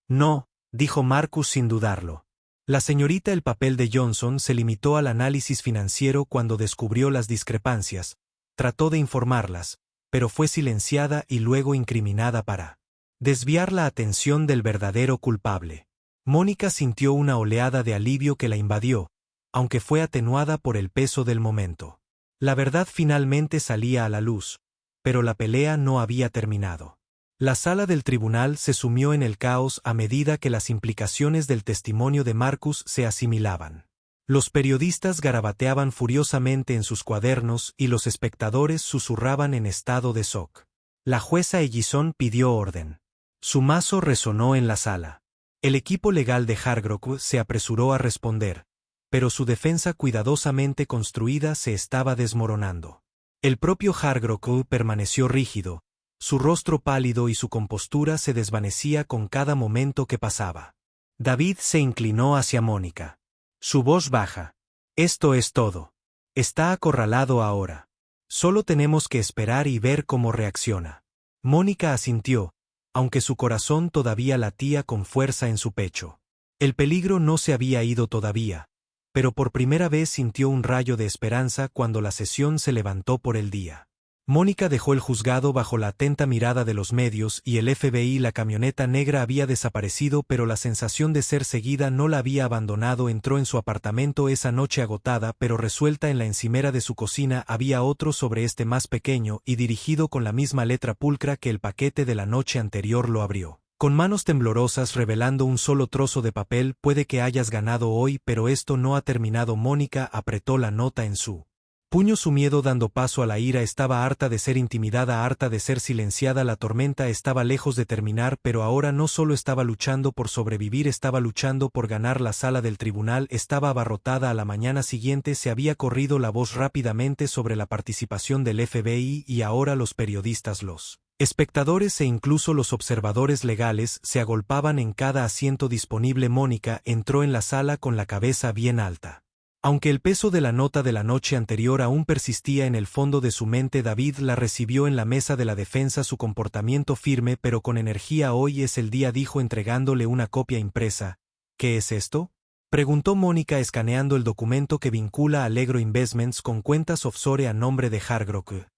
No, dijo Marcus sin dudarlo. La señorita el papel de Johnson se limitó al análisis financiero cuando descubrió las discrepancias, trató de informarlas, pero fue silenciada y luego incriminada para desviar la atención del verdadero culpable. Mónica sintió una oleada de alivio que la invadió, aunque fue atenuada por el peso del momento. La verdad finalmente salía a la luz, pero la pelea no había terminado. La sala del tribunal se sumió en el caos a medida que las implicaciones del testimonio de Marcus se asimilaban. Los periodistas garabateaban furiosamente en sus cuadernos y los espectadores susurraban en estado de shock. La jueza Ellison pidió orden. Su mazo resonó en la sala. El equipo legal de Hargrove se apresuró a responder, pero su defensa cuidadosamente construida se estaba desmoronando. El propio Hargrove permaneció rígido, su rostro pálido y su compostura se desvanecía con cada momento que pasaba. David se inclinó hacia Mónica. Su voz baja. Esto es todo. Está acorralado ahora. Solo tenemos que esperar y ver cómo reacciona. Mónica asintió, aunque su corazón todavía latía con fuerza en su pecho. El peligro no se había ido todavía, pero por primera vez sintió un rayo de esperanza cuando la sesión se levantó por el día. Mónica dejó el juzgado bajo la atenta mirada de los medios y el FBI. La camioneta negra había desaparecido, pero la sensación de ser seguida no la había abandonado. Entró en su apartamento esa noche agotada pero resuelta. En la encimera de su cocina había otro sobre este más pequeño y dirigido con la misma letra pulcra que el paquete de la noche anterior. Lo abrió con manos temblorosas revelando un solo trozo de papel. Puede que hayas ganado hoy, pero esto no ha terminado. Mónica apretó la nota en su puño, su miedo dando paso a la ira. Estaba harta de ser intimidada, harta de ser silenciada. La tormenta estaba lejos de terminar, pero ahora no solo estaba luchando por sobrevivir, estaba luchando por ganar. La sala del tribunal estaba abarrotada. A la mañana siguiente se había corrido la voz rápidamente sobre la participación del FBI y ahora los periodistas, los espectadores e incluso los observadores legales se agolpaban en cada asiento disponible. Mónica entró en la sala con la cabeza bien alta. Aunque el peso de la nota de la noche anterior aún persistía en el fondo de su mente, David la recibió en la mesa de la defensa, su comportamiento firme pero con energía. Hoy es el día, dijo entregándole una copia impresa. ¿Qué es esto?, preguntó Mónica escaneando el documento que vincula a Allegro Investments con cuentas offshore a nombre de Hargrove.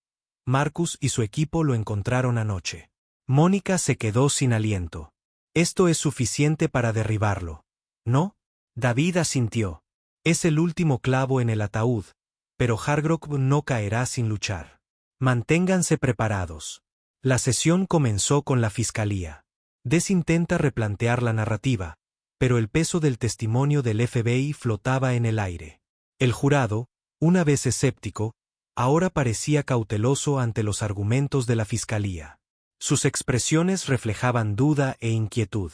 Marcus y su equipo lo encontraron anoche. Mónica se quedó sin aliento. Esto es suficiente para derribarlo, ¿no? David asintió. Es el último clavo en el ataúd, pero Hargrove no caerá sin luchar. Manténganse preparados. La sesión comenzó con la fiscalía. Des intenta replantear la narrativa, pero el peso del testimonio del FBI flotaba en el aire. El jurado, una vez escéptico, ahora parecía cauteloso ante los argumentos de la fiscalía. Sus expresiones reflejaban duda e inquietud.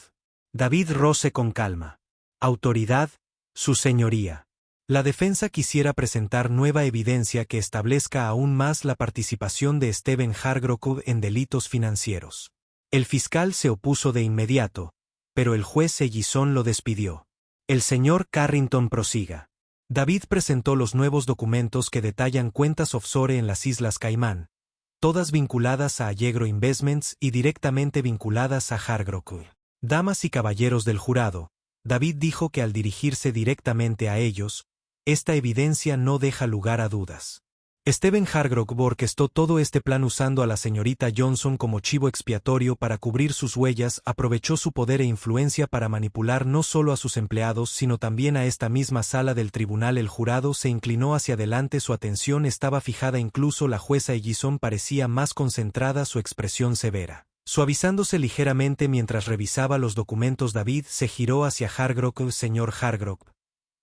David Rose con calma. Autoridad, su señoría. La defensa quisiera presentar nueva evidencia que establezca aún más la participación de Stephen Hargrove en delitos financieros. El fiscal se opuso de inmediato, pero el juez Ellison lo despidió. El señor Carrington prosiga. David presentó los nuevos documentos que detallan cuentas offshore en las Islas Caimán, todas vinculadas a Allegro Investments y directamente vinculadas a Hargrove. Damas y caballeros del jurado, David dijo que al dirigirse directamente a ellos, esta evidencia no deja lugar a dudas. Stephen Hargrove orquestó todo este plan usando a la señorita Johnson como chivo expiatorio para cubrir sus huellas. Aprovechó su poder e influencia para manipular no solo a sus empleados sino también a esta misma sala del tribunal. El jurado se inclinó hacia adelante, su atención estaba fijada, incluso la jueza Ellison parecía más concentrada, su expresión severa suavizándose ligeramente mientras revisaba los documentos. David se giró hacia Hargrove. Señor Hargrove,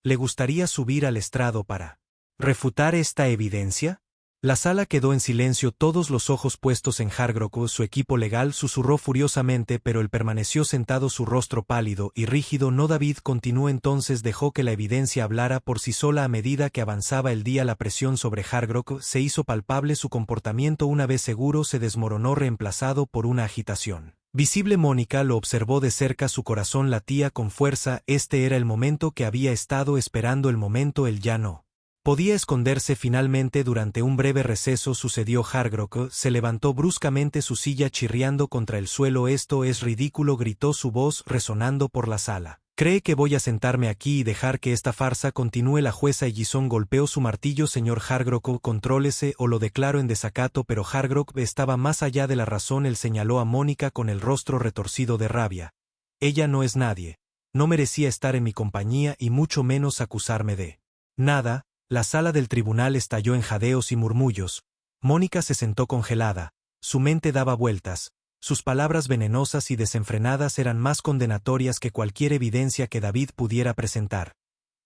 ¿le gustaría subir al estrado para refutar esta evidencia? La sala quedó en silencio, todos los ojos puestos en Hargrove. Su equipo legal susurró furiosamente, pero él permaneció sentado, su rostro pálido y rígido. No. David continuó entonces, dejó que la evidencia hablara por sí sola. A medida que avanzaba el día, la presión sobre Hargrove se hizo palpable, su comportamiento una vez seguro se desmoronó, reemplazado por una agitación visible. Mónica lo observó de cerca, su corazón latía con fuerza. Este era el momento que había estado esperando, el momento. Él ya no podía esconderse. Finalmente, durante un breve receso sucedió. Hargrove se levantó bruscamente, su silla chirriando contra el suelo. Esto es ridículo, gritó, su voz resonando por la sala. ¿Cree que voy a sentarme aquí y dejar que esta farsa continúe? La jueza Ellison golpeó su martillo. Señor Hargrove, contrólese o lo declaro en desacato. Pero Hargrove estaba más allá de la razón. Él señaló a Mónica con el rostro retorcido de rabia. Ella no es nadie. No merecía estar en mi compañía y mucho menos acusarme de nada. La sala del tribunal estalló en jadeos y murmullos. Mónica se sentó congelada, su mente daba vueltas, sus palabras venenosas y desenfrenadas eran más condenatorias que cualquier evidencia que David pudiera presentar.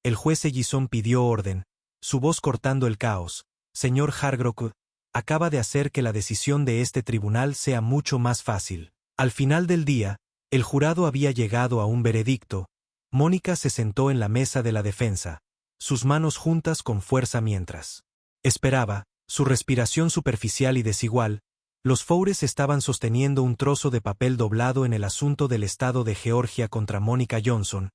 El juez Ellison pidió orden, su voz cortando el caos. Señor Hargrove, acaba de hacer que la decisión de este tribunal sea mucho más fácil. Al final del día, el jurado había llegado a un veredicto. Mónica se sentó en la mesa de la defensa, sus manos juntas con fuerza mientras esperaba, su respiración superficial y desigual. Los Fowres estaban sosteniendo un trozo de papel doblado en el asunto del estado de Georgia contra Mónica Johnson.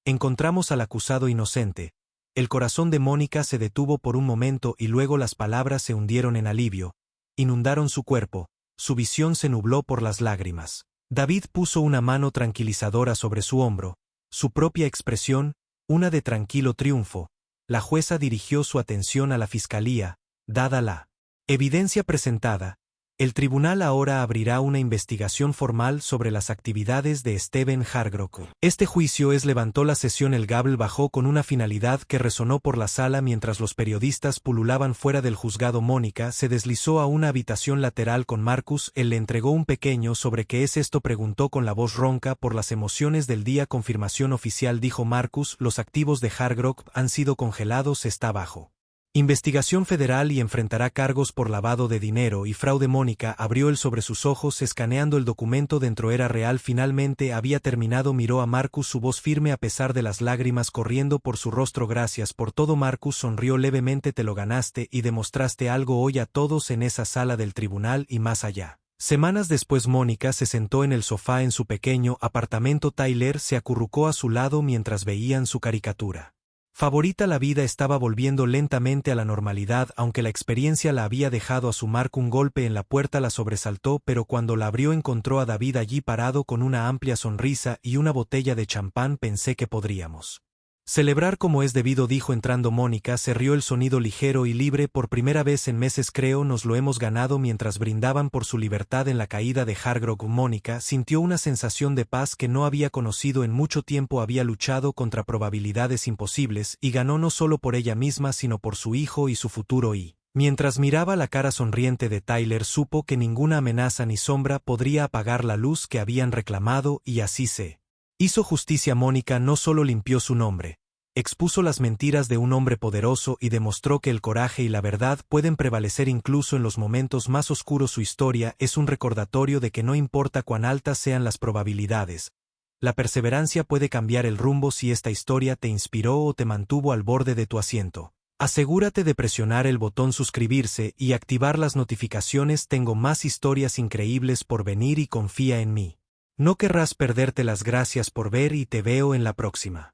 Encontramos al acusado inocente. El corazón de Mónica se detuvo por un momento y luego las palabras se hundieron en alivio. Inundaron su cuerpo, su visión se nubló por las lágrimas. David puso una mano tranquilizadora sobre su hombro. Su propia expresión, una de tranquilo triunfo. La jueza dirigió su atención a la fiscalía. Dada la evidencia presentada, el tribunal ahora abrirá una investigación formal sobre las actividades de Stephen Hargrove. Este juicio levantó la sesión. El gavel bajó con una finalidad que resonó por la sala mientras los periodistas pululaban fuera del juzgado. Mónica se deslizó a una habitación lateral con Marcus. Él le entregó un pequeño sobre qué es esto, preguntó con la voz ronca por las emociones del día. Confirmación oficial, dijo Marcus, los activos de Hargrove han sido congelados. Está bajo investigación federal y enfrentará cargos por lavado de dinero y fraude. Mónica abrió el sobre sus ojos escaneando el documento. Dentro era real. Finalmente había terminado. Miró a Marcus, su voz firme a pesar de las lágrimas corriendo por su rostro. Gracias por todo. Marcus sonrió levemente. Te lo ganaste y demostraste algo hoy a todos en esa sala del tribunal y más allá. Semanas después, Mónica se sentó en el sofá en su pequeño apartamento. Tyler se acurrucó a su lado mientras veían su caricatura favorita. La vida estaba volviendo lentamente a la normalidad, aunque la experiencia la había dejado a su marca. Un golpe en la puerta la sobresaltó, pero cuando la abrió encontró a David allí parado con una amplia sonrisa y una botella de champán. Pensé que podríamos celebrar como es debido, dijo entrando Mónica. Se rió, el sonido ligero y libre. Por primera vez en meses creo nos lo hemos ganado. Mientras brindaban por su libertad en la caída de Hargrove, Mónica sintió una sensación de paz que no había conocido en mucho tiempo. Había luchado contra probabilidades imposibles y ganó no solo por ella misma sino por su hijo y su futuro. Y mientras miraba la cara sonriente de Tyler supo que ninguna amenaza ni sombra podría apagar la luz que habían reclamado, y así se hizo justicia. Mónica no solo limpió su nombre, expuso las mentiras de un hombre poderoso y demostró que el coraje y la verdad pueden prevalecer incluso en los momentos más oscuros. Su historia es un recordatorio de que no importa cuán altas sean las probabilidades, la perseverancia puede cambiar el rumbo. Si esta historia te inspiró o te mantuvo al borde de tu asiento, asegúrate de presionar el botón suscribirse y activar las notificaciones. Tengo más historias increíbles por venir y confía en mí. No querrás perderte las. Gracias por ver y te veo en la próxima.